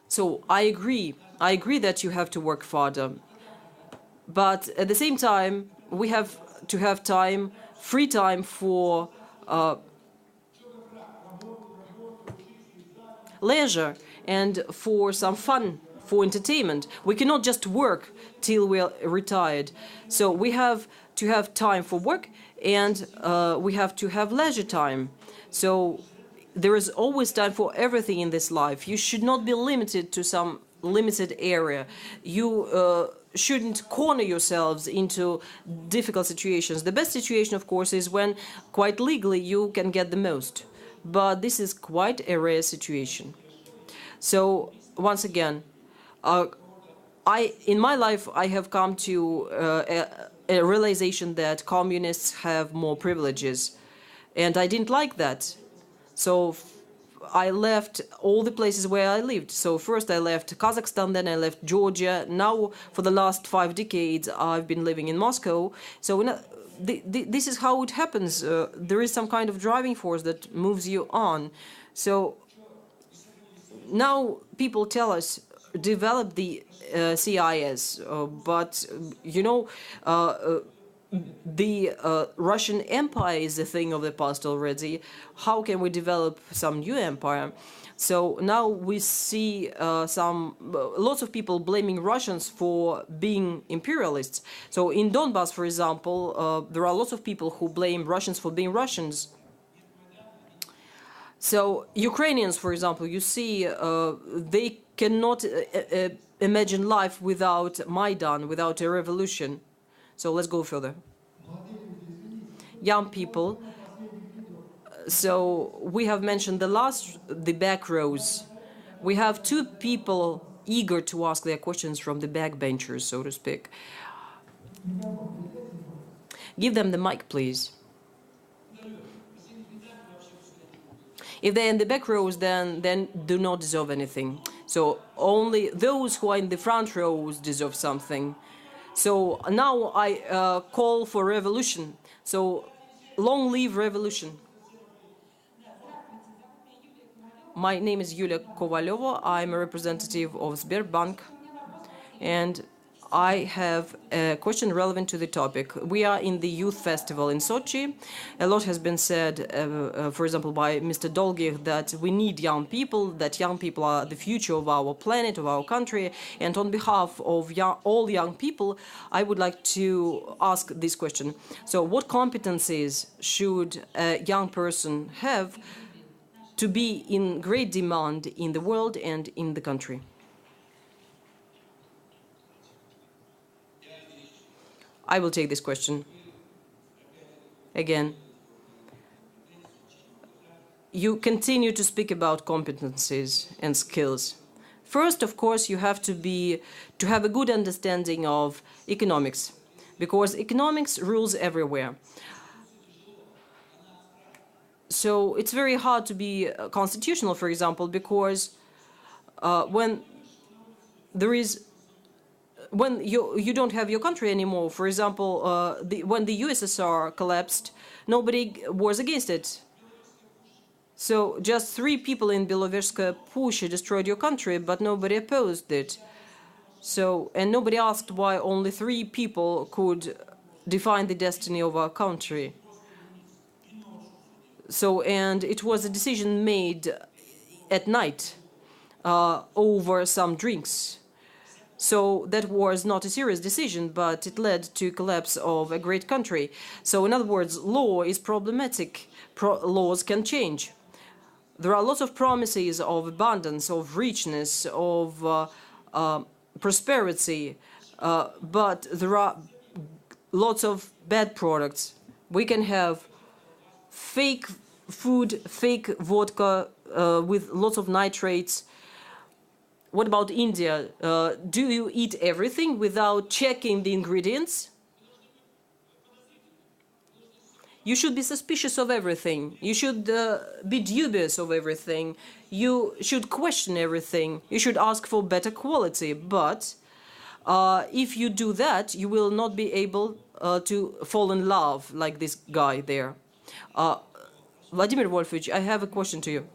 So I agree that you have to work harder. But at the same time, we have to have time, free time for leisure and for some fun, for entertainment. We cannot just work till we're retired. So we have to have time for work, and we have to have leisure time. So there is always time for everything in this life. You should not be limited to some limited area. You shouldn't corner yourselves into difficult situations. The best situation, of course, is when quite legally you can get the most. But this is quite a rare situation. So once again, in my life, I have come to a realization that communists have more privileges. And I didn't like that. So I left all the places where I lived. So first I left Kazakhstan, then I left Georgia. Now, for the last 5 decades, I've been living in Moscow. So this is how it happens. There is some kind of driving force that moves you on. So now people tell us, develop the CIS, but the Russian Empire is a thing of the past already. How can we develop some new empire? So now we see lots of people blaming Russians for being imperialists. So in Donbass, for example, there are lots of people who blame Russians for being Russians. So Ukrainians, for example, you see, they cannot imagine life without Maidan, without a revolution. So let's go further. Young people. So we have mentioned the back rows. We have 2 people eager to ask their questions from the backbenchers, so to speak. Give them the mic, please. If they're in the back rows, then do not deserve anything. So only those who are in the front rows deserve something. So now I call for revolution. So long live revolution. My name is Yulia Kovaleva. I'm a representative of Sberbank, and I have a question relevant to the topic. We are in the Youth Festival in Sochi. A lot has been said, for example, by Mr. Dolgih, that we need young people, that young people are the future of our planet, of our country. And on behalf of all young people, I would like to ask this question. So what competencies should a young person have to be in great demand in the world and in the country? I will take this question. Again, you continue to speak about competencies and skills. First, of course, you have to have a good understanding of economics, because economics rules everywhere. So it's very hard to be constitutional, for example, because when you don't have your country anymore, for example, when the USSR collapsed, nobody was against it. So just 3 people in Belovezhskaya Pushcha destroyed your country, but nobody opposed it. So, and nobody asked why only 3 people could define the destiny of our country. So, and it was a decision made at night over some drinks. So that was not a serious decision, but it led to collapse of a great country. So in other words, law is problematic. Laws can change. There are lots of promises of abundance, of richness, of prosperity, but there are lots of bad products. We can have fake food, fake vodka with lots of nitrates. What about India? Do you eat everything without checking the ingredients? You should be suspicious of everything. You should be dubious of everything. You should question everything. You should ask for better quality. But if you do that, you will not be able to fall in love like this guy there. Vladimir Wolfovich, I have a question to you.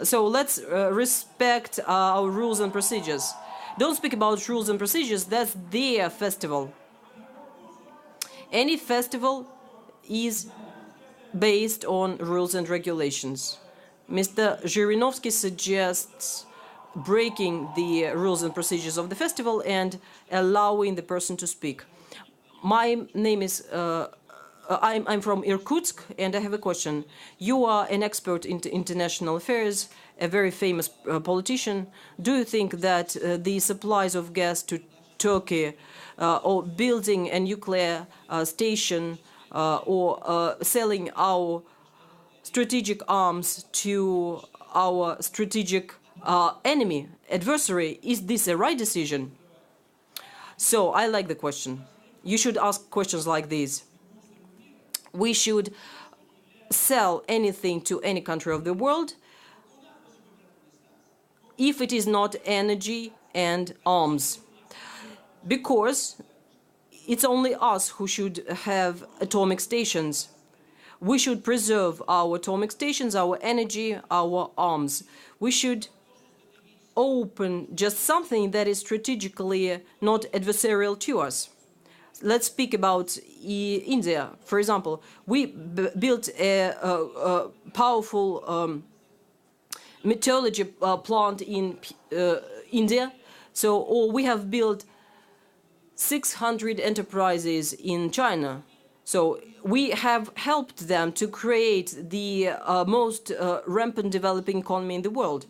So let's respect our rules and procedures. Don't speak about rules and procedures. That's their festival. Any festival is based on rules and regulations. Mr. Zhirinovsky suggests breaking the rules and procedures of the festival and allowing the person to speak. My name is, I'm from Irkutsk, and I have a question. You are an expert in international affairs, a very famous politician. Do you think that the supplies of gas to Turkey, or building a nuclear station, or selling our strategic arms to our strategic enemy, adversary, is this a right decision? So I like the question. You should ask questions like these. We should sell anything to any country of the world if it is not energy and arms, because it's only us who should have atomic stations. We should preserve our atomic stations, our energy, our arms. We should open just something that is strategically not adversarial to us. Let's speak about India. For example, we built a powerful metallurgy plant in India. So, or we have built 600 enterprises in China. So we have helped them to create the most rampant developing economy in the world.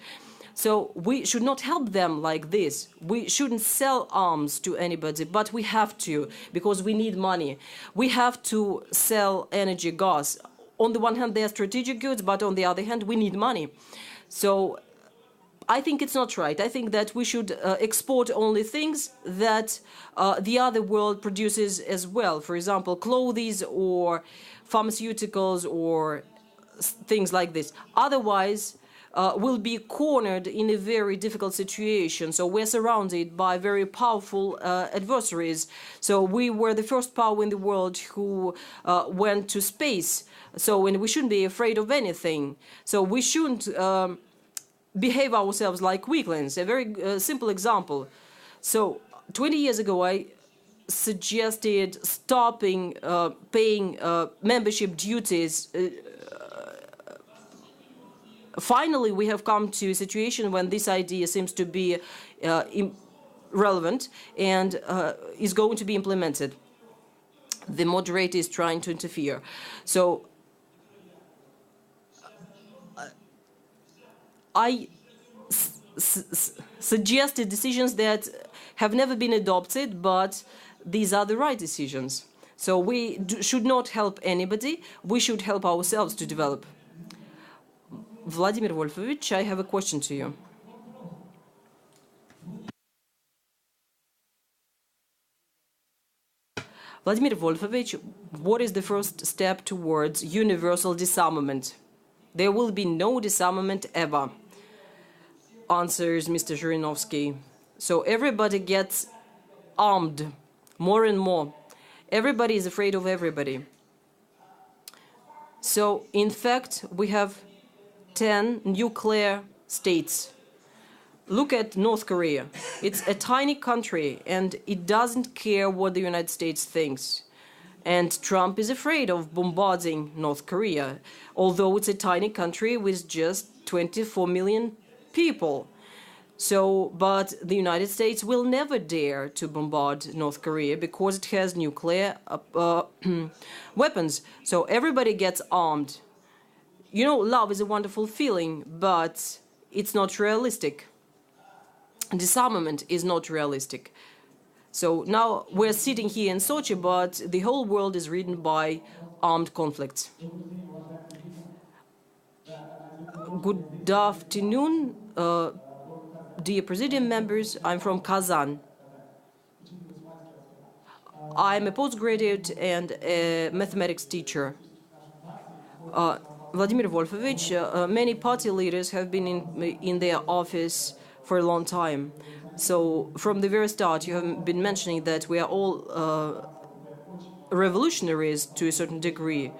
So we should not help them like this. We shouldn't sell arms to anybody, but we have to, because we need money. We have to sell energy, gas. On the one hand, they are strategic goods, but on the other hand, we need money. So I think it's not right. I think that we should export only things that the other world produces as well. For example, clothes or pharmaceuticals or things like this. Otherwise, will be cornered in a very difficult situation. So we're surrounded by very powerful adversaries. So we were the first power in the world who went to space. So, and we shouldn't be afraid of anything. So we shouldn't behave ourselves like weaklings. A very simple example. So 20 years ago, I suggested stopping paying membership duties. Finally, we have come to a situation when this idea seems to be relevant and is going to be implemented. The moderator is trying to interfere. So I suggested decisions that have never been adopted, but these are the right decisions. So we should not help anybody. We should help ourselves to develop. Vladimir Wolfovich, I have a question to you. Vladimir Wolfovich, what is the first step towards universal disarmament? There will be no disarmament ever, answers Mr. Zhirinovsky. So everybody gets armed more and more. Everybody is afraid of everybody. So, in fact, we have 10 nuclear states. Look at North Korea. It's a tiny country and it doesn't care what the United States thinks. And Trump is afraid of bombarding North Korea, although it's a tiny country with just 24 million people. So, but the United States will never dare to bombard North Korea because it has nuclear weapons. So everybody gets armed. You know, love is a wonderful feeling, but it's not realistic. Disarmament is not realistic. So now we're sitting here in Sochi, but the whole world is ridden by armed conflicts. Good afternoon, dear Presidium members. I'm from Kazan. I'm a postgraduate and a mathematics teacher. Vladimir Wolfovich, many party leaders have been in their office for a long time. So from the very start, you have been mentioning that we are all revolutionaries to a certain degree,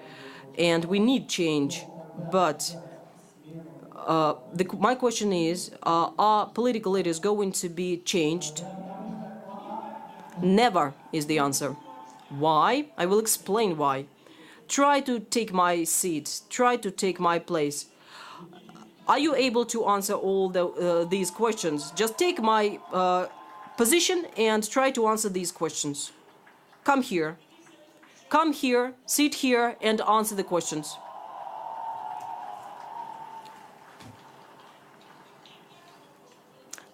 and we need change. But my question is, are political leaders going to be changed? Never is the answer. Why? I will explain why. Try to take my seat. Try to take my place. Are you able to answer all these questions? Just take my position and try to answer these questions. Come here. Come here, sit here, and answer the questions.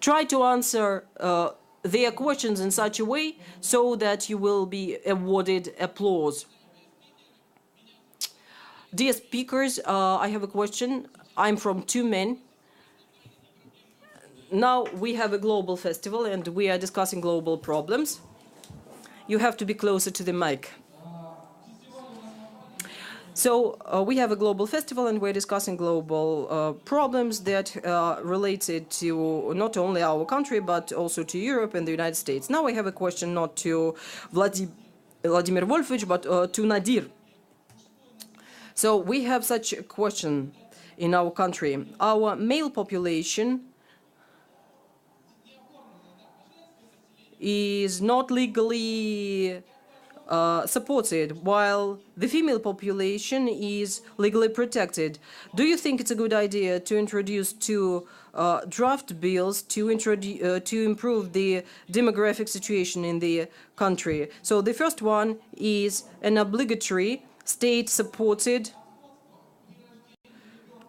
Try to answer their questions in such a way so that you will be awarded applause. Dear speakers, I have a question. I'm from Tyumen. Now we have a global festival and we are discussing global problems. You have to be closer to the mic. So we have a global festival and we're discussing global problems that are related to not only our country but also to Europe and the United States. Now I have a question not to Vladimir Wolfovich but to Nadir. So we have such a question in our country. Our male population is not legally supported, while the female population is legally protected. Do you think it's a good idea to introduce two draft bills to improve the demographic situation in the country? So the first one is an obligatory state-supported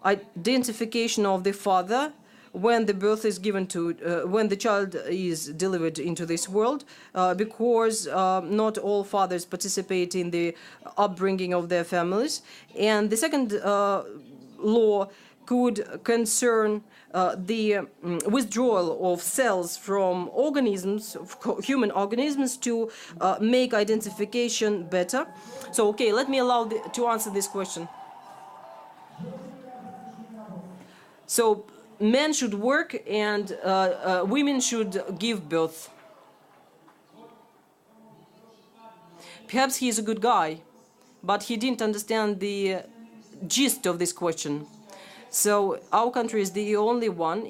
identification of the father when the birth is given to, when the child is delivered into this world, because not all fathers participate in the upbringing of their families. And the second law could concern the withdrawal of cells from organisms, human organisms, to make identification better. So, okay, let me allow to answer this question. So, men should work and women should give birth. Perhaps he is a good guy, but he didn't understand the gist of this question. So our country is the only one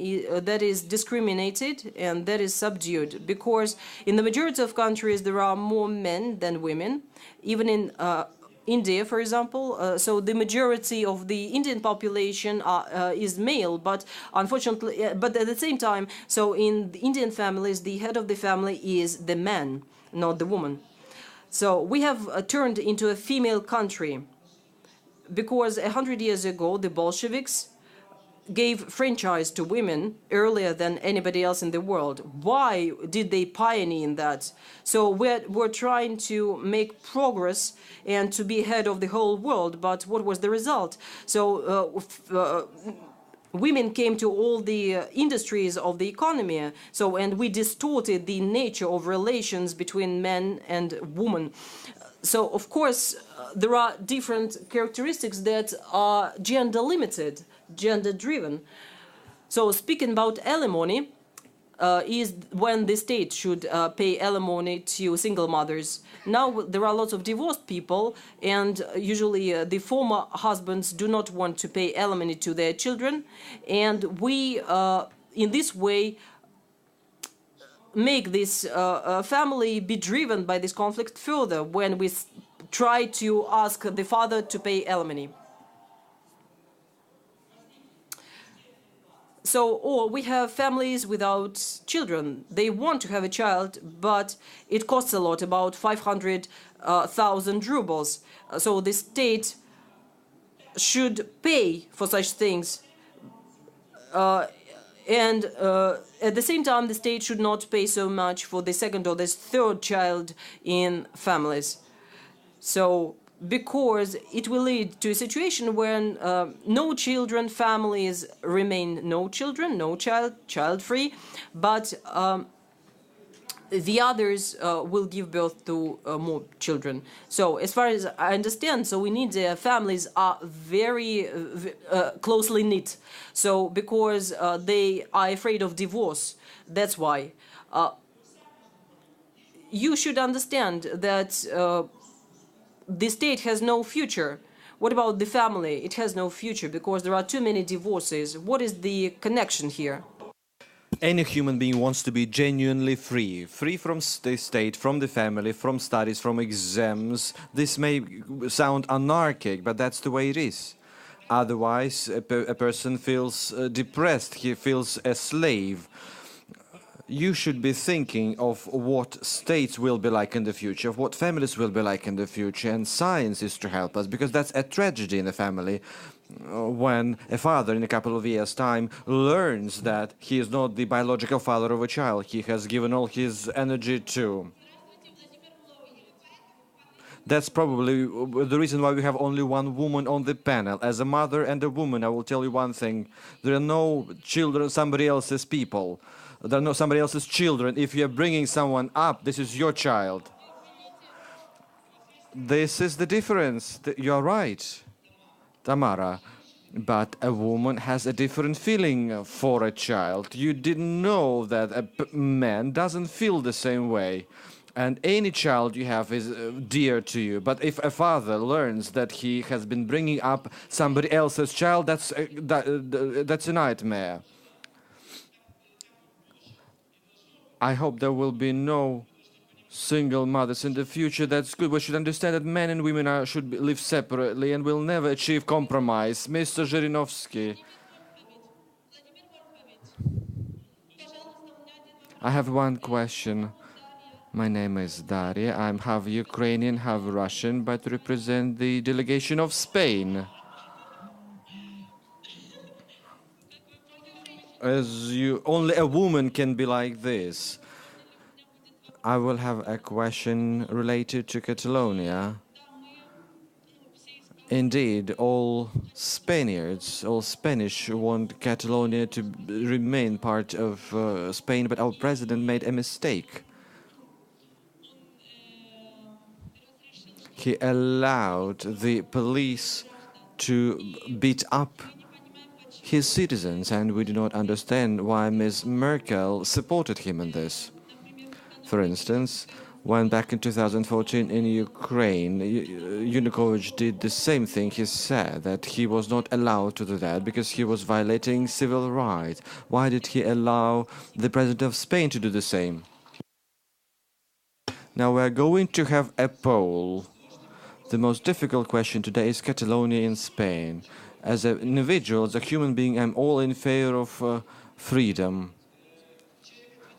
that is discriminated and that is subdued, because in the majority of countries there are more men than women, even in India, for example. So the majority of the Indian population is male, but unfortunately, but at the same time, so in the Indian families, the head of the family is the man, not the woman. So we have turned into a female country because 100 years ago, the Bolsheviks gave franchise to women earlier than anybody else in the world. Why did they pioneer in that? So we're trying to make progress and to be ahead of the whole world, but what was the result? So women came to all the industries of the economy, so, and we distorted the nature of relations between men and women. So, of course, there are different characteristics that are gender limited, gender driven. So, speaking about alimony, is when the state should pay alimony to single mothers. Now there are lots of divorced people, and usually the former husbands do not want to pay alimony to their children, and we, in this way, make this family be driven by this conflict further when we try to ask the father to pay alimony. So, or we have families without children. They want to have a child, but it costs a lot, about 500,000 rubles. So the state should pay for such things. And at the same time, the state should not pay so much for the second or the third child in families. So, because it will lead to a situation when no children, families remain no children, no child-free, but the others will give birth to more children. So as far as I understand, so we need families are very closely knit. So because they are afraid of divorce, that's why. You should understand that the state has no future. What about the family? It has no future because there are too many divorces. What is the connection here? Any human being wants to be genuinely free, free from the state, from the family, from studies, from exams. This may sound anarchic, but that's the way it is. Otherwise, a person feels depressed, he feels a slave. You should be thinking of what states will be like in the future, of what families will be like in the future, and science is to help us, because that's a tragedy in the family when a father in a couple of years' time learns that he is not the biological father of a child he has given all his energy to. That's probably the reason why we have only one woman on the panel. As a mother and a woman, I will tell you one thing. There are no children, somebody else's people. There are no somebody else's children. If you're bringing someone up, this is your child. This is the difference. You're right, Tamara. But a woman has a different feeling for a child. You didn't know that a man doesn't feel the same way. And any child you have is dear to you. But if a father learns that he has been bringing up somebody else's child, that's a nightmare. I hope there will be no single mothers in the future. That's good. We should understand that men and women should live separately and will never achieve compromise. Mr. Zhirinovsky. I have one question. My name is Daria. I'm half Ukrainian, half Russian, but represent the delegation of Spain. Only a woman can be like this. I will have a question related to Catalonia. Indeed, all Spaniards, all Spanish want Catalonia to remain part of Spain, but our president made a mistake. He allowed the police to beat up his citizens, and we do not understand why Ms. Merkel supported him in this. For instance, when back in 2014 in Ukraine, Yanukovych did the same thing. He said that he was not allowed to do that because he was violating civil rights. Why did he allow the president of Spain to do the same? Now we're going to have a poll. The most difficult question today is Catalonia in Spain. As an individual, as a human being, I'm all in favor of freedom.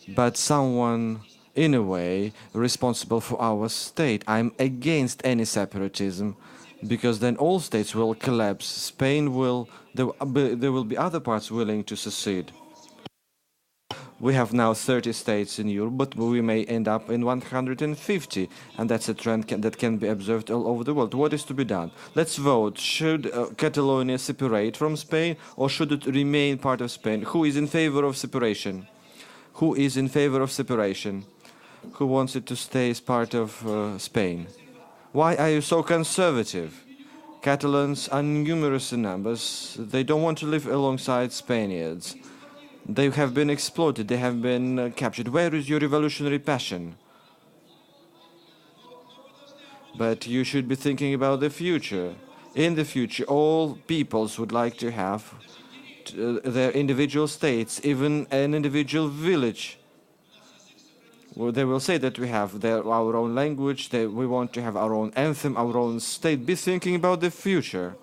But someone, in a way, responsible for our state, I'm against any separatism, because then all states will collapse. Spain will, there will be other parts willing to secede. We have now 30 states in Europe, but we may end up in 150, and that's a trend that can be observed all over the world. What is to be done? Let's vote. Should Catalonia separate from Spain, or should it remain part of Spain? Who is in favor of separation? Who is in favor of separation? Who wants it to stay as part of Spain? Why are you so conservative? Catalans are numerous in numbers. They don't want to live alongside Spaniards. They have been exploited, they have been captured. Where is your revolutionary passion? But you should be thinking about the future. In the future, all peoples would like to have their individual states, even an individual village. Well, they will say that we have our own language, that we want to have our own anthem, our own state. Be thinking about the future.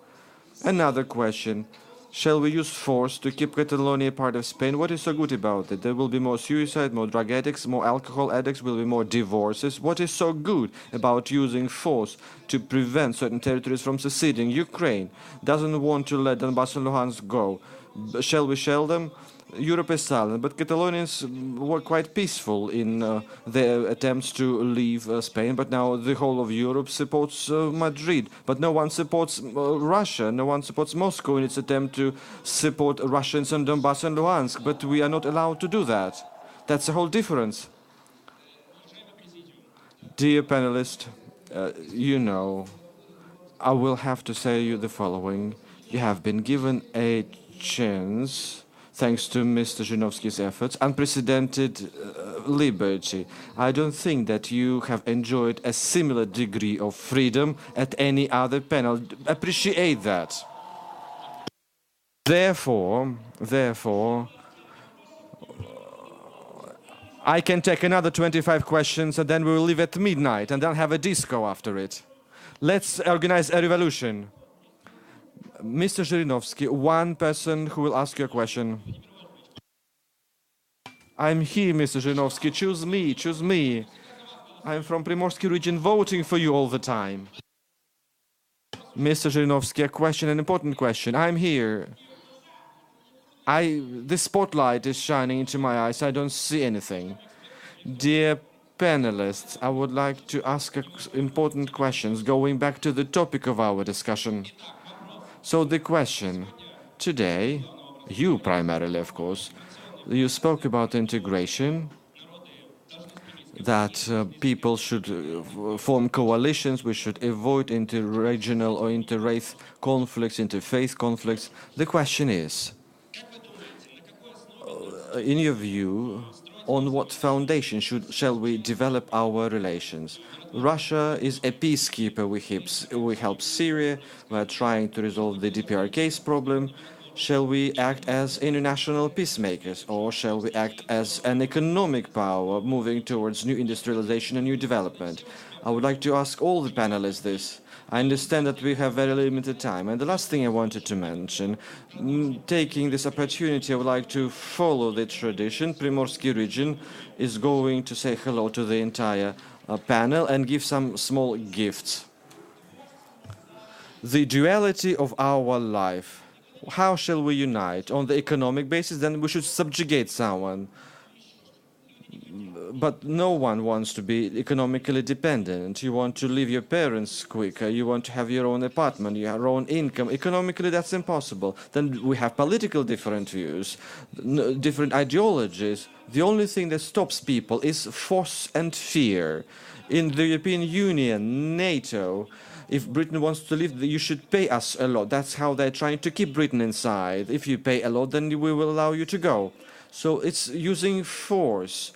Another question. Shall we use force to keep Catalonia part of Spain? What is so good about it? There will be more suicide, more drug addicts, more alcohol addicts, will be more divorces. What is so good about using force to prevent certain territories from seceding? Ukraine doesn't want to let Donbass and Luhansk go. Shall we shell them? Europe is silent, but Catalonians were quite peaceful in their attempts to leave Spain, but now the whole of Europe supports Madrid. But no one supports Russia, no one supports Moscow in its attempt to support Russians in Donbass and Luhansk, but we are not allowed to do that. That's a whole difference. Dear panelist, you know, I will have to say you the following. You have been given a chance, thanks to Mr. Zhirinovsky's efforts, unprecedented liberty. I don't think that you have enjoyed a similar degree of freedom at any other panel. Appreciate that. Therefore, I can take another 25 questions and then we will leave at midnight and then have a disco after it. Let's organize a revolution. Mr. Zhirinovsky, one person who will ask you a question. I'm here, Mr. Zhirinovsky. Choose me, choose me. I'm from Primorsky region, voting for you all the time. Mr. Zhirinovsky, a question, an important question. I'm here. The spotlight is shining into my eyes. I don't see anything. Dear panelists, I would like to ask important questions going back to the topic of our discussion. So the question today, you primarily, of course, you spoke about integration, that people should form coalitions, we should avoid inter-regional or inter-race conflicts, interfaith conflicts. The question is, in your view, on what foundation shall we develop our relations? Russia is a peacekeeper. We help Syria. We are trying to resolve the DPRK's problem. Shall we act as international peacemakers, or shall we act as an economic power moving towards new industrialization and new development? I would like to ask all the panelists this. I understand that we have very limited time. And the last thing I wanted to mention, taking this opportunity, I would like to follow the tradition. Primorsky region is going to say hello to the entire panel and give some small gifts. The duality of our life. How shall we unite? On the economic basis, then we should subjugate someone. but no one wants to be economically dependent. You want to leave your parents quicker. You want to have your own apartment, your own income. Economically, that's impossible. Then we have political different views, different ideologies. The only thing that stops people is force and fear. In the European Union, NATO, if Britain wants to leave, you should pay us a lot. That's how they're trying to keep Britain inside. If you pay a lot, then we will allow you to go. So it's using force.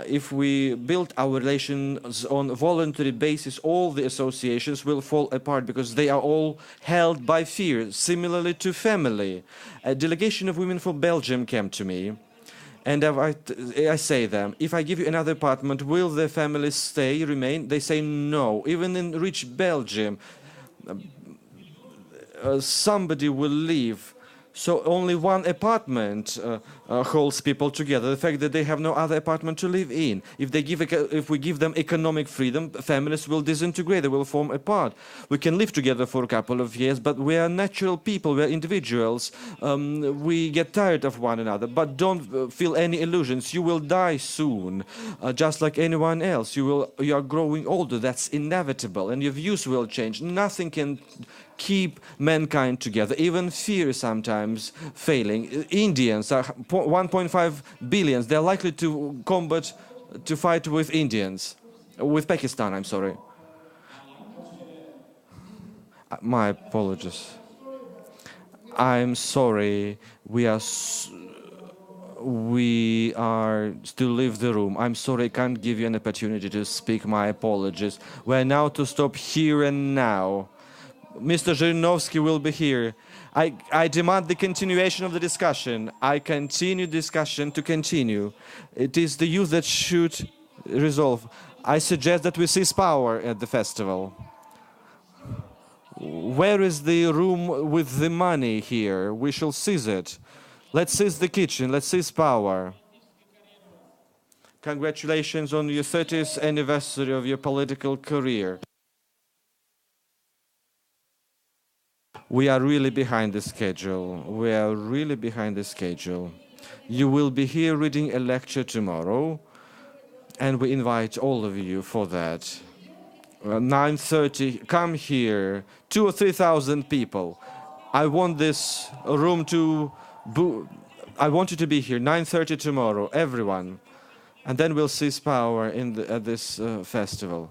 If we build our relations on a voluntary basis, all the associations will fall apart because they are all held by fear, similarly to family. A delegation of women from Belgium came to me, and I say them, if I give you another apartment, will the families stay, remain? They say no. Even in rich Belgium, somebody will leave. So only one apartment holds people together. The fact that they have no other apartment to live in. If we give them economic freedom, families will disintegrate. They will form apart. We can live together for a couple of years, but we are natural people. We are individuals. We get tired of one another. But don't feel any illusions. You will die soon, just like anyone else. You are growing older. That's inevitable, and your views will change. Nothing can keep mankind together, even fear sometimes failing. Indians are 1.5 billion. They're likely to fight with Indians, with Pakistan, I'm sorry. My apologies. I'm sorry. We are still leave the room. I'm sorry I can't give you an opportunity to speak. My apologies. We're now to stop here and now. Mr. Zhirinovsky will be here. I demand the continuation of the discussion. I continue discussion to continue. It is the youth that should resolve. I suggest that we seize power at the festival. Where is the room with the money here? We shall seize it. Let's seize the kitchen. Let's seize power. Congratulations on your 30th anniversary of your political career. We are really behind the schedule. We are really behind the schedule. You will be here reading a lecture tomorrow, and we invite all of you for that. 9:30, come here, 2,000 or 3,000 people. I want this room I want you to be here, 9:30 tomorrow, everyone. And then we'll seize power at this festival.